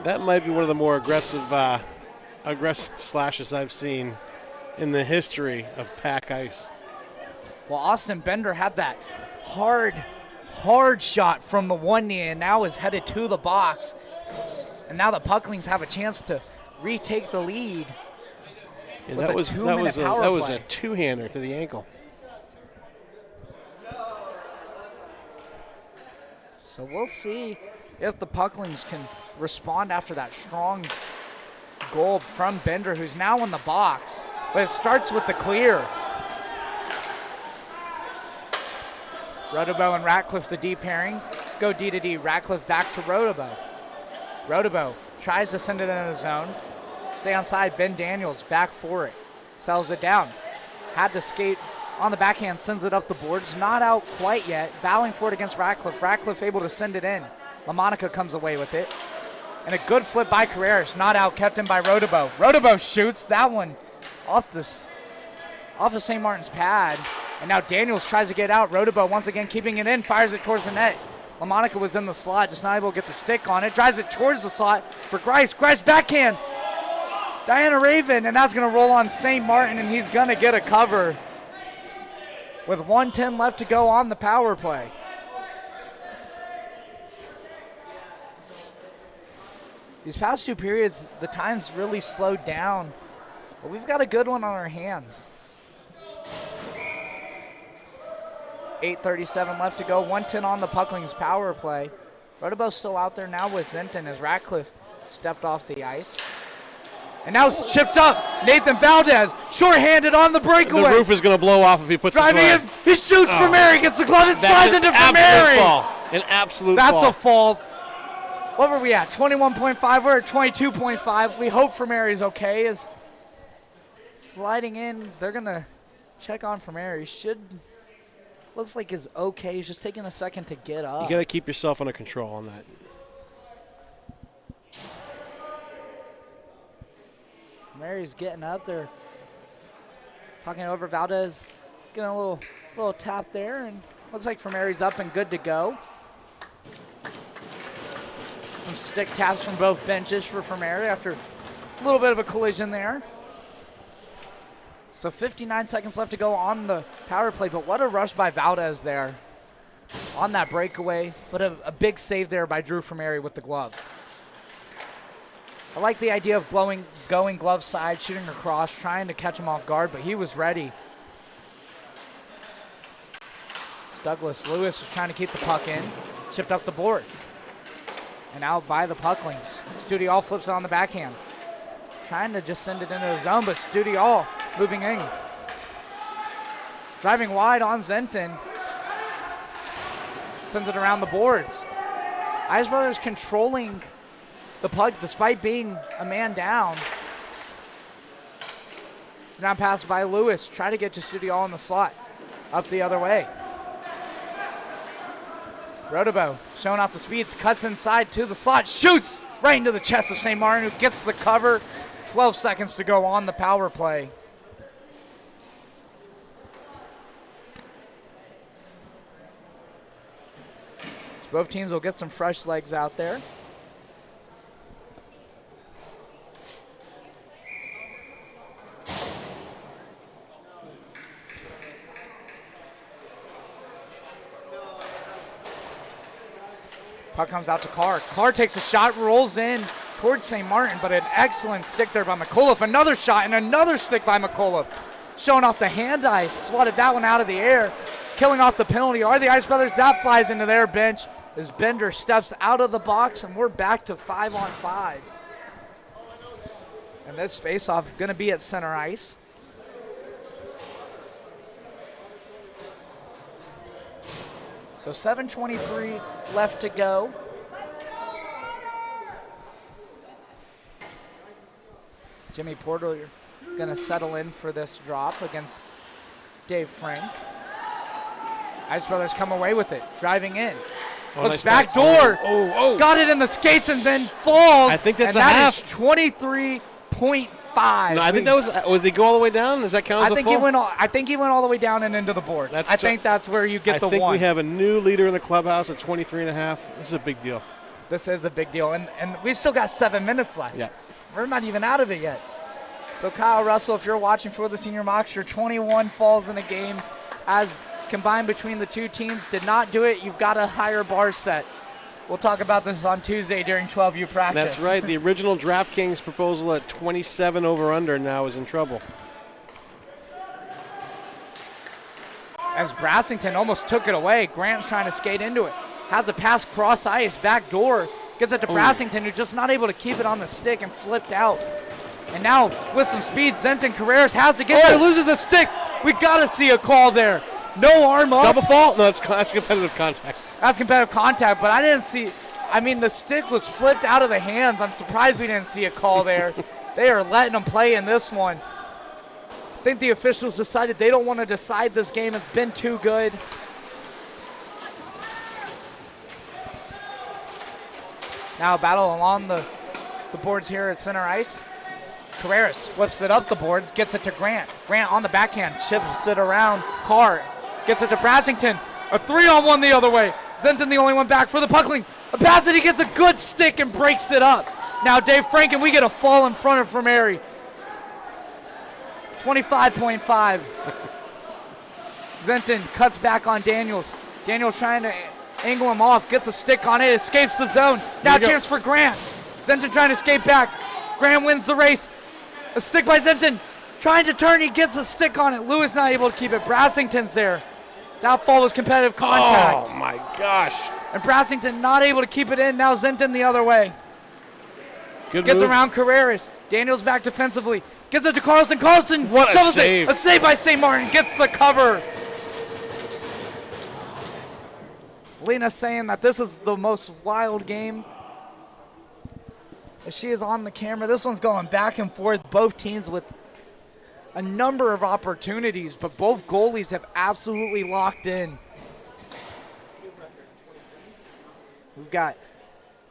That might be one of the more aggressive slashes I've seen in the history of PAC ice. Well, Austin Bender had that hard shot from the one knee and now is headed to the box. And now the Pucklings have a chance to retake the lead. Yeah, that was a two-hander to the ankle. So we'll see if the Pucklings can respond after that strong goal from Bender, who's now in the box. But it starts with the clear. Rotobo and Ratcliffe, the D pairing. Go D to D. Ratcliffe back to Rotobo. Rotobo tries to send it into the zone. Stay on side. Ben Daniels back for it. Sells it down. Had to skate on the backhand. Sends it up the boards. Not out quite yet. Battling for it against Ratcliffe. Ratcliffe able to send it in. LaMonica comes away with it. And a good flip by Carreras. Not out. Kept in by Rotobo. Rotobo shoots that one off of St. Martin's pad. And now Daniels tries to get out. Rotobo once again keeping it in. Fires it towards the net. LaMonica was in the slot. Just not able to get the stick on it. Drives it towards the slot for Grice. Grice backhand. Diana Raven, and that's going to roll on St. Martin, and he's going to get a cover with 1:10 left to go on the power play. These past two periods, the time's really slowed down, but we've got a good one on our hands. 8:37 left to go, 1:10 on the Pucklings power play. Rotobo's still out there now with Zinton as Ratcliffe stepped off the ice. And now it's chipped up. Nathan Valdez, shorthanded on the breakaway. The roof is going to blow off if he puts driving this in. He shoots for Mary, gets the glove and slides into for Mary. An absolute fall. That's a fall. What were we at? 21.5. We're at 22.5. We hope for Mary's okay. Is sliding in. They're going to check on for Mary. Looks like is okay. He's just taking a second to get up. You got to keep yourself under control on that. Mary's getting up there, talking over Valdez, getting a little tap there, and looks like for Mary's up and good to go. Some stick taps from both benches for Mary after a little bit of a collision there. So 59 seconds left to go on the power play, but what a rush by Valdez there on that breakaway, but a big save there by Drew for Mary with the glove. I like the idea of going glove side, shooting across, trying to catch him off guard, but he was ready. Douglas Lewis was trying to keep the puck in, chipped up the boards. And out by the Pucklings. Studial flips it on the backhand. Trying to just send it into the zone, but Studial moving in. Driving wide on Zenton. Sends it around the boards. Ice Brothers controlling the puck despite being a man down. Now passed by Lewis. Try to get to Studial in the slot. Up the other way. Rotobo showing off the speeds. Cuts inside to the slot. Shoots right into the chest of St. Martin, who gets the cover. 12 seconds to go on the power play. So both teams will get some fresh legs out there. Puck comes out to Carr. Carr takes a shot, rolls in towards St. Martin, but an excellent stick there by McAuliffe. Another shot and another stick by McAuliffe. Showing off the hand ice, swatted that one out of the air, killing off the penalty. Are the Ice Brothers? That flies into their bench as Bender steps out of the box, and we're back to 5-on-5. And this faceoff going to be at center ice. So 7:23 left to go. Jimmy Porter going to settle in for this drop against Dave Frank. Ice Brothers come away with it, driving in. Looks nice back door. Oh. Got it in the skates and then falls. I think that's and a that half. is 23.5. No, I think that was they go all the way down? Does that count as a fall? I think he went all the way down and into the boards. I think that's where you get the one. I think we have a new leader in the clubhouse at 23.5. This is a big deal. This is a big deal. And we still got 7 minutes left. Yeah. We're not even out of it yet. So Kyle Russell, if you're watching for the senior Mockster, 21 falls in a game as combined between the two teams. Did not do it. You've got a higher bar set. We'll talk about this on Tuesday during 12U practice. That's right. The original DraftKings proposal at 27 over-under now is in trouble. As Brassington almost took it away, Grant's trying to skate into it. Has a pass cross ice, back door. Gets it to Brassington, who's just not able to keep it on the stick and flipped out. And now, with some speed, Zenton Carreras has to get there, loses a stick. We got to see a call there. No arm up. Double fault? No, that's competitive contact. That's competitive contact, but I didn't see. I mean, the stick was flipped out of the hands. I'm surprised we didn't see a call there. They are letting them play in this one. I think the officials decided they don't want to decide this game. It's been too good. Now a battle along the boards here at center ice. Carreras flips it up the boards, gets it to Grant. Grant on the backhand, chips it around. Carr gets it to Brassington. A 3-on-1 the other way. Zenton the only one back for the Puckling. A pass that he gets a good stick and breaks it up. Now Dave Frank, and we get a fall in front of Mary. 25.5. Zenton cuts back on Daniels. Daniels trying to angle him off, gets a stick on it, escapes the zone. Now a chance for Grant. Zenton trying to skate back. Grant wins the race. A stick by Zenton. Trying to turn, he gets a stick on it. Lewis not able to keep it. Brassington's there. That fall was competitive contact. Oh my gosh. And Brassington not able to keep it in. Now Zenton the other way. Good Gets move. around Carreras. Daniels back defensively. Gets it to Carlson. Carlson. What a save. A save by St. Martin. Gets the cover. Lena saying that this is the most wild game. As she is on the camera, this one's going back and forth. Both teams with a number of opportunities, but both goalies have absolutely locked in. We've got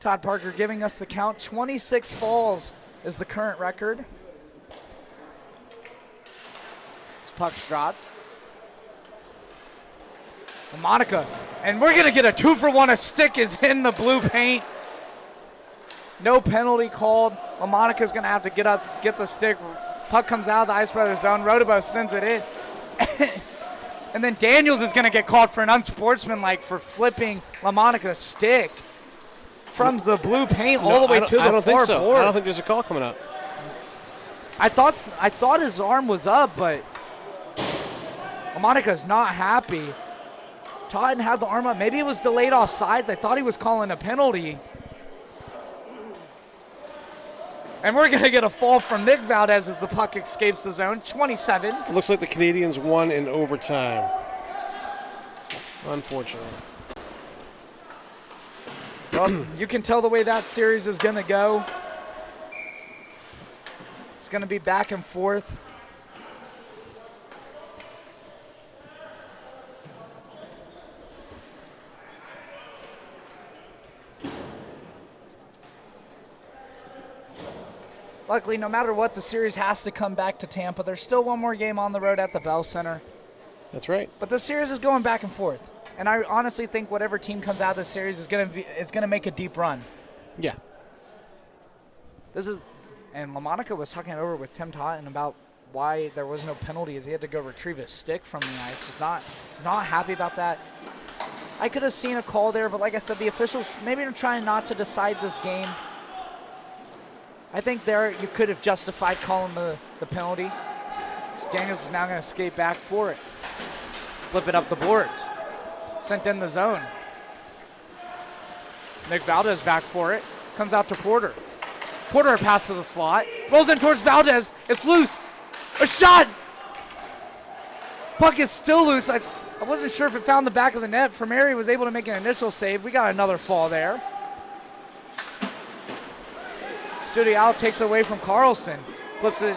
Todd Parker giving us the count. 26 falls is the current record. This puck's dropped. Monica, and we're going to get a 2-for-1. A stick is in the blue paint. No penalty called. LaMonica's going to have to get up, get the stick. Puck comes out of the Ice Brothers zone. Rotobo sends it in. And then Daniels is going to get called for an unsportsmanlike for flipping LaMonica's stick from the blue paint all the way to the far board. I don't think there's a call coming up. I thought his arm was up, but LaMonica's not happy. Todd had the arm up. Maybe it was delayed offsides. I thought he was calling a penalty. And we're going to get a fall from Nick Valdez as the puck escapes the zone. 27. It looks like the Canadians won in overtime. Unfortunately. Well, you can tell the way that series is going to go. It's going to be back and forth. Luckily, no matter what, the series has to come back to Tampa. There's still one more game on the road at the Bell Center. That's right. But the series is going back and forth. And I honestly think whatever team comes out of this series is going to make a deep run. Yeah. And LaMonica was talking it over with Tim Totten about why there was no penalty as he had to go retrieve his stick from the ice. He's not happy about that. I could have seen a call there, but like I said, the officials maybe are trying not to decide this game. I think there you could have justified calling the penalty. Daniels is now going to skate back for it. Flip it up the boards. Sent in the zone. Nick Valdez back for it. Comes out to Porter. Porter a pass to the slot. Rolls in towards Valdez. It's loose. A shot! Puck is still loose. I wasn't sure if it found the back of the net. Fermeri was able to make an initial save. We got another fall there. Studial takes it away from Carlson. Flips it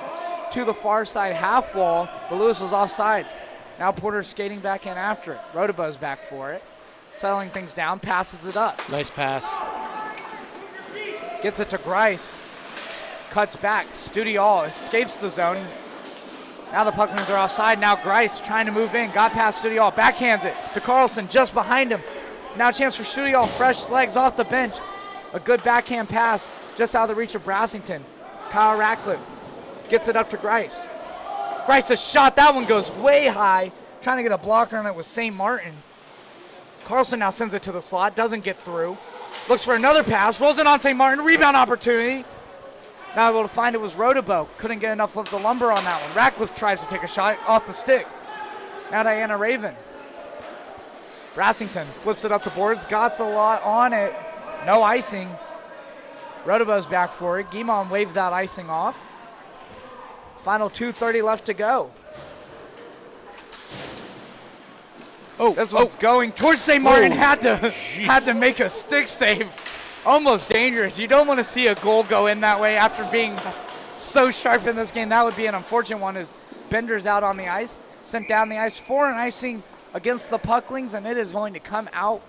to the far side half wall, but Lewis was offsides. Now Porter's skating back in after it. Rodabo's back for it. Settling things down, passes it up. Nice pass. Gets it to Grice. Cuts back. Studial escapes the zone. Now the Pucklings are offside. Now Grice trying to move in. Got past Studial. Backhands it to Carlson just behind him. Now a chance for Studial. Fresh legs off the bench. A good backhand pass just out of the reach of Brassington. Kyle Ratcliffe gets it up to Grice. Grice a shot. That one goes way high. Trying to get a blocker on it with St. Martin. Carlson now sends it to the slot. Doesn't get through. Looks for another pass. Rolls it on St. Martin. Rebound opportunity. Now able to find it was Rodabo. Couldn't get enough of the lumber on that one. Ratcliffe tries to take a shot off the stick. Now Diana Raven. Brassington flips it up the boards. Got a lot on it. No icing. Rodabo's back for it. Guimond waved that icing off. Final 2:30 left to go. This one's going towards St. Martin. Had to make a stick save. Almost dangerous. You don't want to see a goal go in that way after being so sharp in this game. That would be an unfortunate one as Bender's out on the ice. Sent down the ice for an icing against the Pucklings, and it is going to come out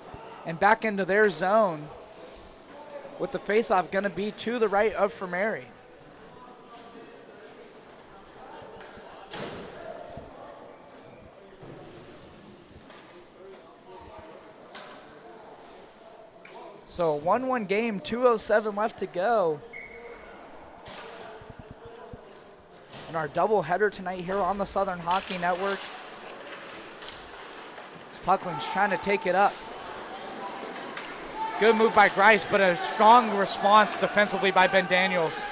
and back into their zone with the faceoff going to be to the right of Fermeri. So a 1-1 game, 2:07 left to go. And our doubleheader tonight here on the Southern Hockey Network. It's Pucklings trying to take it up. Good move by Grice, but a strong response defensively by Ben Daniels.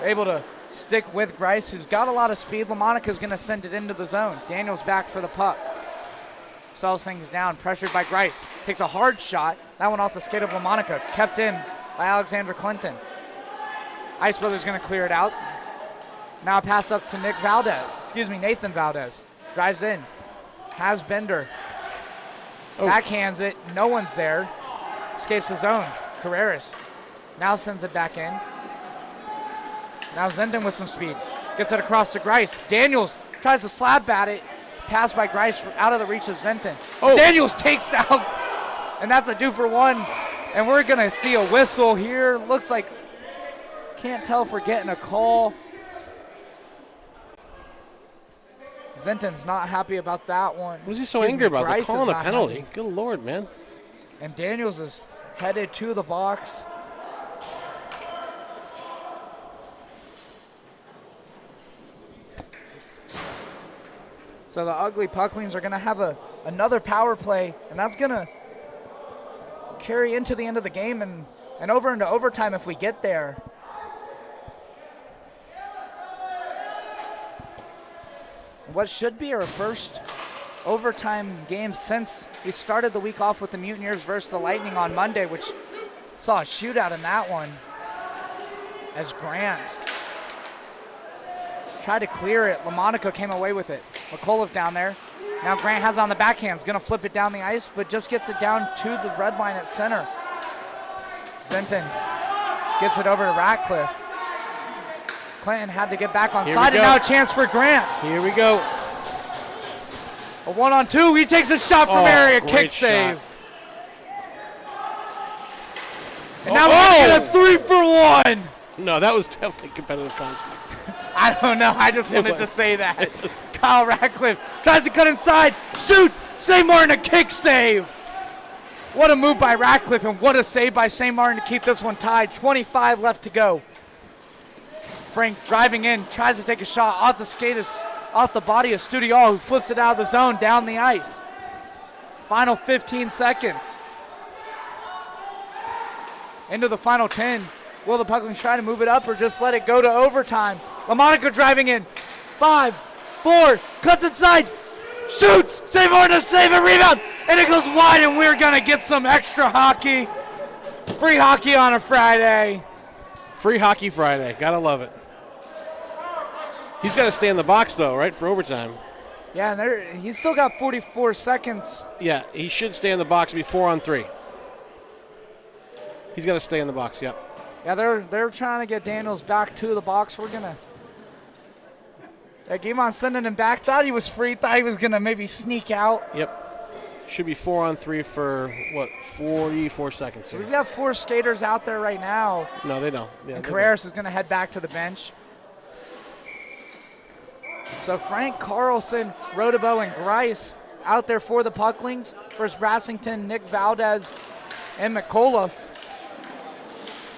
Able to stick with Grice, who's got a lot of speed. LaMonica's going to send it into the zone. Daniels back for the puck. Sells things down, pressured by Grice. Takes a hard shot. That one off the skate of LaMonica. Kept in by Alexander Clinton. Ice Brothers going to clear it out. Now pass up to Nathan Valdez. Drives in. Has Bender. Backhands it. No one's there. Escapes the zone. Carreras now sends it back in. Now Zenden with some speed. Gets it across to Grice. Daniels tries to slap at it. Pass by Grice out of the reach of Zenton. Daniels takes out, and that's a 2-for-1. And we're going to see a whistle here. Looks like, can't tell if we're getting a call. Zenton's not happy about that one. What is he so angry about? They're calling a penalty. Good Lord, man. And Daniels is headed to the box. So the Ugly Pucklings are going to have another power play, and that's going to carry into the end of the game and over into overtime if we get there. What should be our first overtime game since we started the week off with the Mutineers versus the Lightning on Monday, which saw a shootout in that one as Grant tried to clear it. LaMonaco came away with it. McAuliffe down there. Now Grant has it on the backhand. He's going to flip it down the ice, but just gets it down to the red line at center. Zenton gets it over to Ratcliffe. Clinton had to get back on side, and now a chance for Grant. Here we go. A 1-on-2. He takes a shot from area. Kick save. And now we're going to get a 3-for-1. No, that was definitely competitive contact. I don't know. I just wanted to say that. Kyle Ratcliffe tries to cut inside. Shoots. St. Martin a kick save. What a move by Ratcliffe, and what a save by St. Martin to keep this one tied. 25 left to go. Frank driving in, tries to take a shot off the skate, off the body of Studial, who flips it out of the zone down the ice. Final 15 seconds. Into the final 10. Will the Pucklings try to move it up or just let it go to overtime? LaMonaco driving in. 5, 4, cuts inside, shoots. St. Martin to save a rebound, and it goes wide, and we're going to get some extra hockey. Free hockey on a Friday. Free Hockey Friday. Gotta love it. He's got to stay in the box, though, right, for overtime. Yeah, and he's still got 44 seconds. Yeah, he should stay in the box and be 4-on-3. He's got to stay in the box, yep. Yeah, they're trying to get Daniels back to the box. We're going to game on sending him back. Thought he was free. Thought he was going to maybe sneak out. Yep. Should be 4-on-3 for, 44 seconds here. We've got 4 skaters out there right now. No, they don't. Yeah, and Carreras is going to head back to the bench. So Frank Carlson, Rodebo, and Grice out there for the Pucklings versus Brassington, Nick Valdez, and McAuliffe.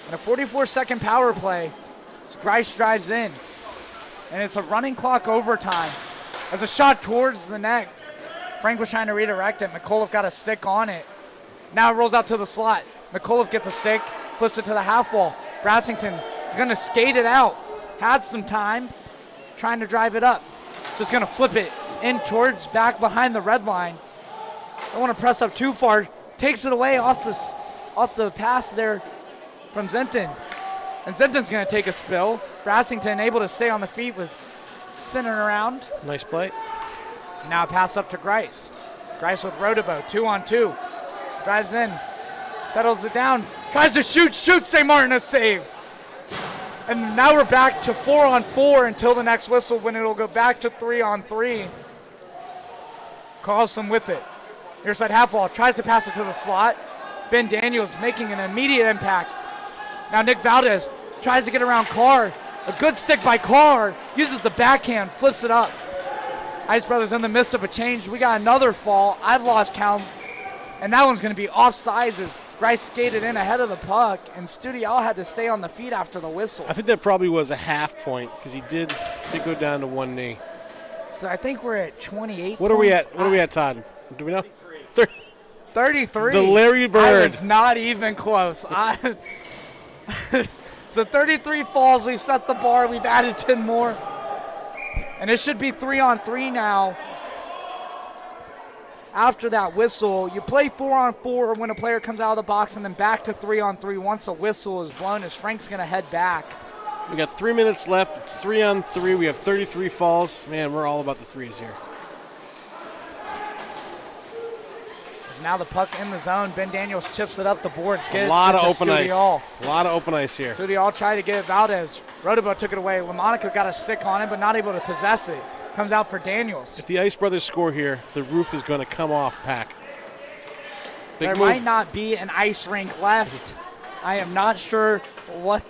And a 44-second power play as Grice drives in. And it's a running clock overtime. As a shot towards the net, Frank was trying to redirect it. McAuliffe got a stick on it. Now it rolls out to the slot. McAuliffe gets a stick, flips it to the half wall. Brassington is going to skate it out. Had some time, trying to drive it up. Just going to flip it in towards back behind the red line. Don't want to press up too far. Takes it away off the pass there from Zenton. And Zenton's going to take a spill. Brassington, able to stay on the feet, was spinning around. Nice play. And now a pass up to Grice. Grice with Rodebo, 2-on-2. Drives in, settles it down, tries to shoot, shoots. St. Martin a save. And now we're back to 4-on-4 until the next whistle, when it'll go back to 3-on-3. Carlson with it. Near side half wall, tries to pass it to the slot. Ben Daniels making an immediate impact. Now Nick Valdez tries to get around Carr. A good stick by Carr. Uses the backhand, flips it up. Ice Brothers in the midst of a change. We got another fall. I've lost count. And that one's going to be offsides as Grice skated in ahead of the puck. And Studial had to stay on the feet after the whistle. I think that probably was a half point because he did go down to one knee. So I think we're at 28 What are we at? What are we at, Todd? Do we know? 33. The Larry Bird. I was not even close. So 33 falls. We've set the bar. We've added 10 more. And it should be 3-on-3 now. After that whistle, you play 4-on-4 when a player comes out of the box, and then back to 3-on-3 once a whistle is blown, as Frank's going to head back. We got 3 minutes left. It's 3-on-3. We have 33 falls. Man, we're all about the threes here. Now the puck in the zone. Ben Daniels chips it up the boards. A lot of open ice. A lot of open ice here. Studial tried to get it. Valdez. Rodebo took it away. LaMonaco got a stick on it, but not able to possess it. Comes out for Daniels. If the Ice Brothers score here, the roof is going to come off PAC. There might not be an ice rink left. I am not sure what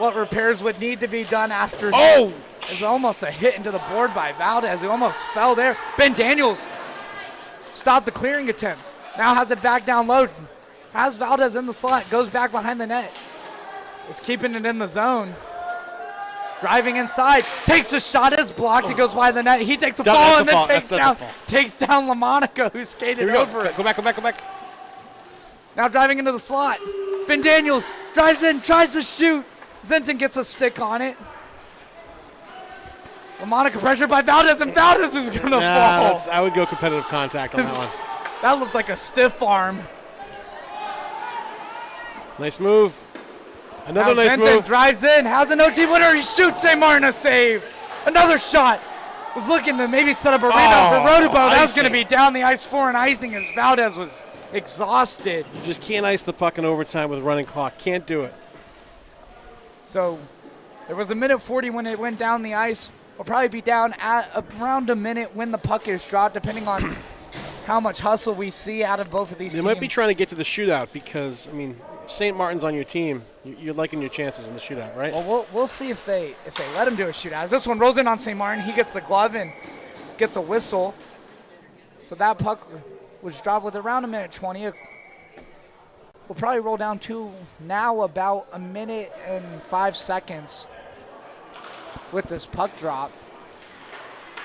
repairs would need to be done after. Oh! It's almost a hit into the board by Valdez, who almost fell there. Ben Daniels stopped the clearing attempt. Now has it back down low. Has Valdez in the slot. Goes back behind the net. It's keeping it in the zone. Driving inside. Takes a shot. It's blocked. It goes wide the net. He takes a fall and then takes down LaMonaco, who skated over it. Go back. Now driving into the slot. Ben Daniels drives in, tries to shoot. Zenton gets a stick on it. LaMonica pressured by Valdez, and Valdez is going to fall. I would go competitive contact on that one. That looked like a stiff arm. Nice move. Another now nice Zenton move. Drives in, has an OT winner. He shoots St. Martin a save. Another shot. Was looking to maybe set up a rebound for Rotobo. That was going to be down the ice for an icing as Valdez was exhausted. You just can't ice the puck in overtime with running clock. Can't do it. So there was a minute 40 when it went down the ice. We'll probably be down at around a minute when the puck is dropped, depending on how much hustle we see out of both of these teams. They might be trying to get to the shootout because, I mean, St. Martin's on your team. You're liking your chances in the shootout, right? Well, we'll see if they let him do a shootout. As this one rolls in on St. Martin, he gets the glove and gets a whistle. So that puck was dropped with around a minute 20. We'll probably roll down to now about a minute and 5 seconds with this puck drop.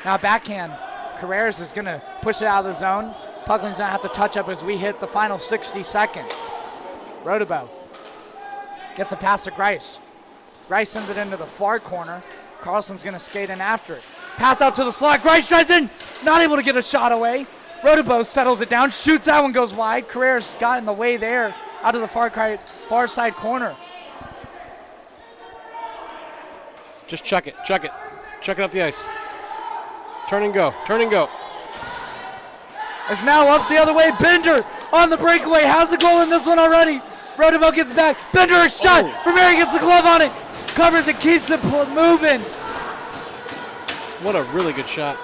Now backhand, Carreras is going to push it out of the zone. Pucklings going to have to touch up as we hit the final 60 seconds. Rotobo gets a pass to Grice. Grice sends it into the far corner. Carlson's going to skate in after it. Pass out to the slot. Grice tries in, not able to get a shot away. Rotobo settles it down, shoots that one, goes wide. Carreras got in the way there, out of the far side corner. Just chuck it. Chuck it up the ice. Turn and go. It's now up the other way. Bender on the breakaway, has the goal in this one already. Rotobo gets back. Bender a shot. Vermeer gets the glove on it. Covers it, keeps it moving. What a really good shot.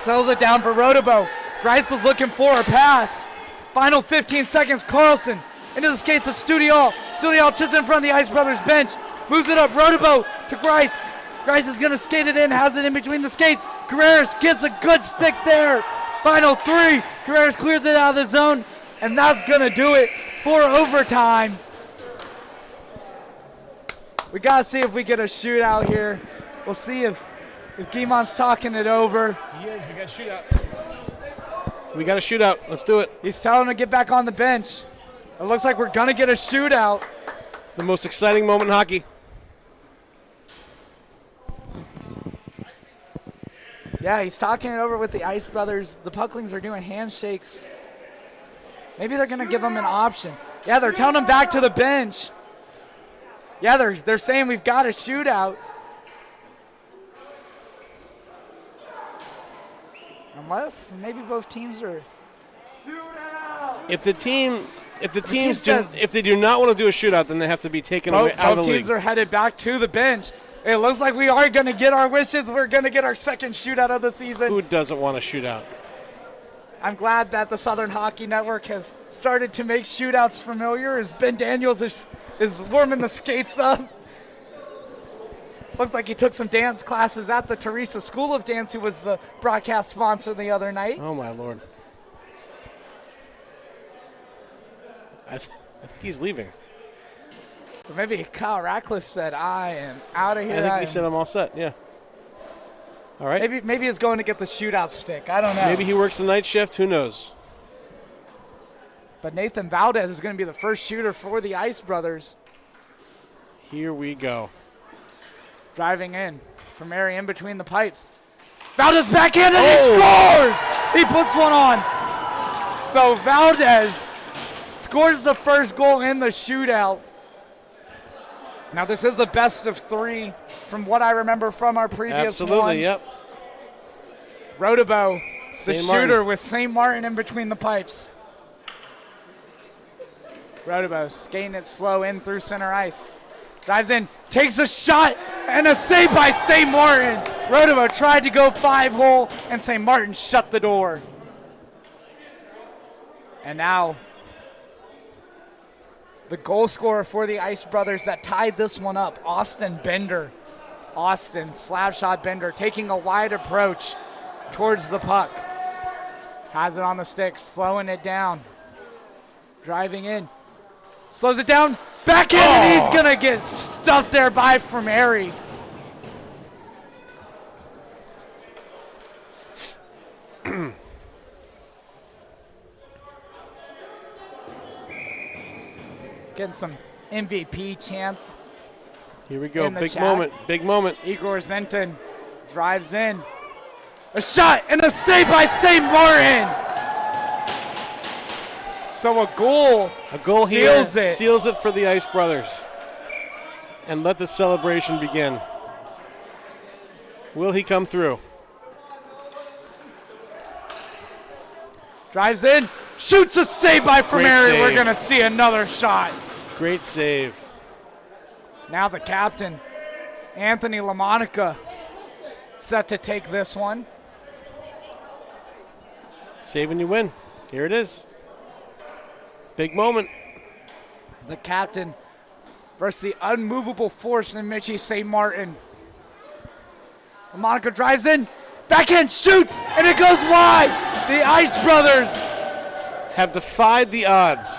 Settles it down for Rotobo. Grice was looking for a pass. Final 15 seconds. Carlson into the skates of Studial. Studial just in front of the Ice Brothers bench. Moves it up. Rotobo to Grice. Grice is going to skate it in. Has it in between the skates. Carreras gets a good stick there. Final 3. Carreras clears it out of the zone. And that's going to do it for overtime. We got to see if we get a shootout here. We'll see if Guimon's talking it over. He is. We got a shootout. We got a shootout. Let's do it. He's telling him to get back on the bench. It looks like we're going to get a shootout. The most exciting moment in hockey. Yeah, he's talking it over with the Ice Brothers. The Pucklings are doing handshakes. Maybe they're going to give him an option. Yeah, they're telling him back to the bench. Yeah, they're saying we've got a shootout. Unless maybe both teams are. If they do not want to do a shootout, then they have to be taken away out of the league. Both teams are headed back to the bench. It looks like we are going to get our wishes. We're going to get our second shootout of the season. Who doesn't want a shootout? I'm glad that the Southern Hockey Network has started to make shootouts familiar as Ben Daniels is warming the skates up. Looks like he took some dance classes at the Teresa School of Dance, who was the broadcast sponsor the other night. Oh, my Lord. I think he's leaving. Or maybe Kyle Ratcliffe said, I am out of here. I think he said I'm all set, yeah. All right. Maybe he's going to get the shootout stick. I don't know. Maybe he works the night shift. Who knows? But Nathan Valdez is going to be the first shooter for the Ice Brothers. Here we go. Driving in from Mary in between the pipes. Valdez backhand and he scores! He puts one on. So Valdez scores the first goal in the shootout. Now this is a best of 3 from what I remember from our previous one. Absolutely, yep. Rotobo, the St. shooter Martin. with St. Martin in between the pipes. Rotobo skating it slow in through center ice. Dives in, takes a shot, and a save by St. Martin. Rotobo tried to go 5-hole, and St. Martin shut the door. And now the goal scorer for the Ice Brothers that tied this one up, Austin Bender. Austin, slap shot Bender, taking a wide approach towards the puck. Has it on the stick, slowing it down. Driving in. Slows it down. Backhand, and he's going to get stuffed there by Vermeer. Getting some MVP chants. Here we go. In the Big chat. moment. Big moment. Igor Zenton drives in. A shot and a save by St. Martin. So a goal here seals it. Seals it for the Ice Brothers. And let the celebration begin. Will he come through? Drives in, shoots a save by Fermeri. We're going to see another shot. Great save. Now the captain, Anthony LaMonica, set to take this one. Save and you win. Here it is. Big moment. The captain versus the unmovable force in Mitchie St. Martin. LaMonica drives in, backhand shoots, and it goes wide. The Ice Brothers have defied the odds.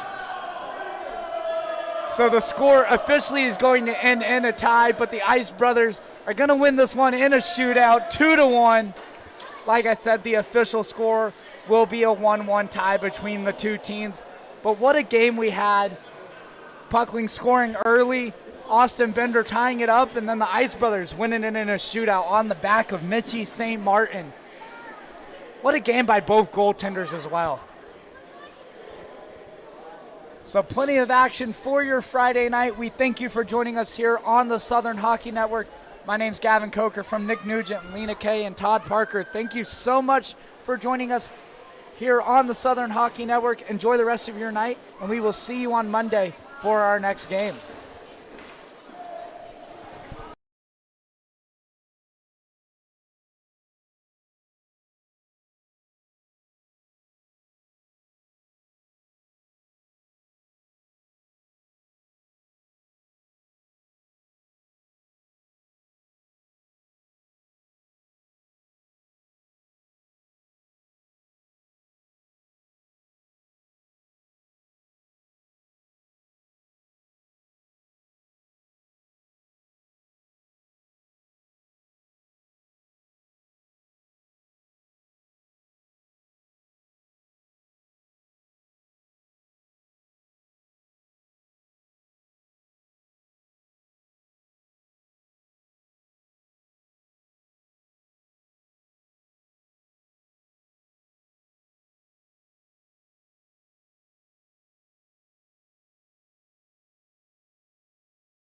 So the score officially is going to end in a tie, but the Ice Brothers are going to win this one in a shootout, 2-1. Like I said, the official score will be a 1-1 tie between the two teams. But what a game we had. Pucklings scoring early, Austin Bender tying it up, and then the Ice Brothers winning it in a shootout on the back of Mitchie St. Martin. What a game by both goaltenders as well. So plenty of action for your Friday night. We thank you for joining us here on the Southern Hockey Network. My name's Gavin Coker from Nick Nugent, Lena Kay, and Todd Parker. Thank you so much for joining us here on the Southern Hockey Network. Enjoy the rest of your night, and we will see you on Monday for our next game.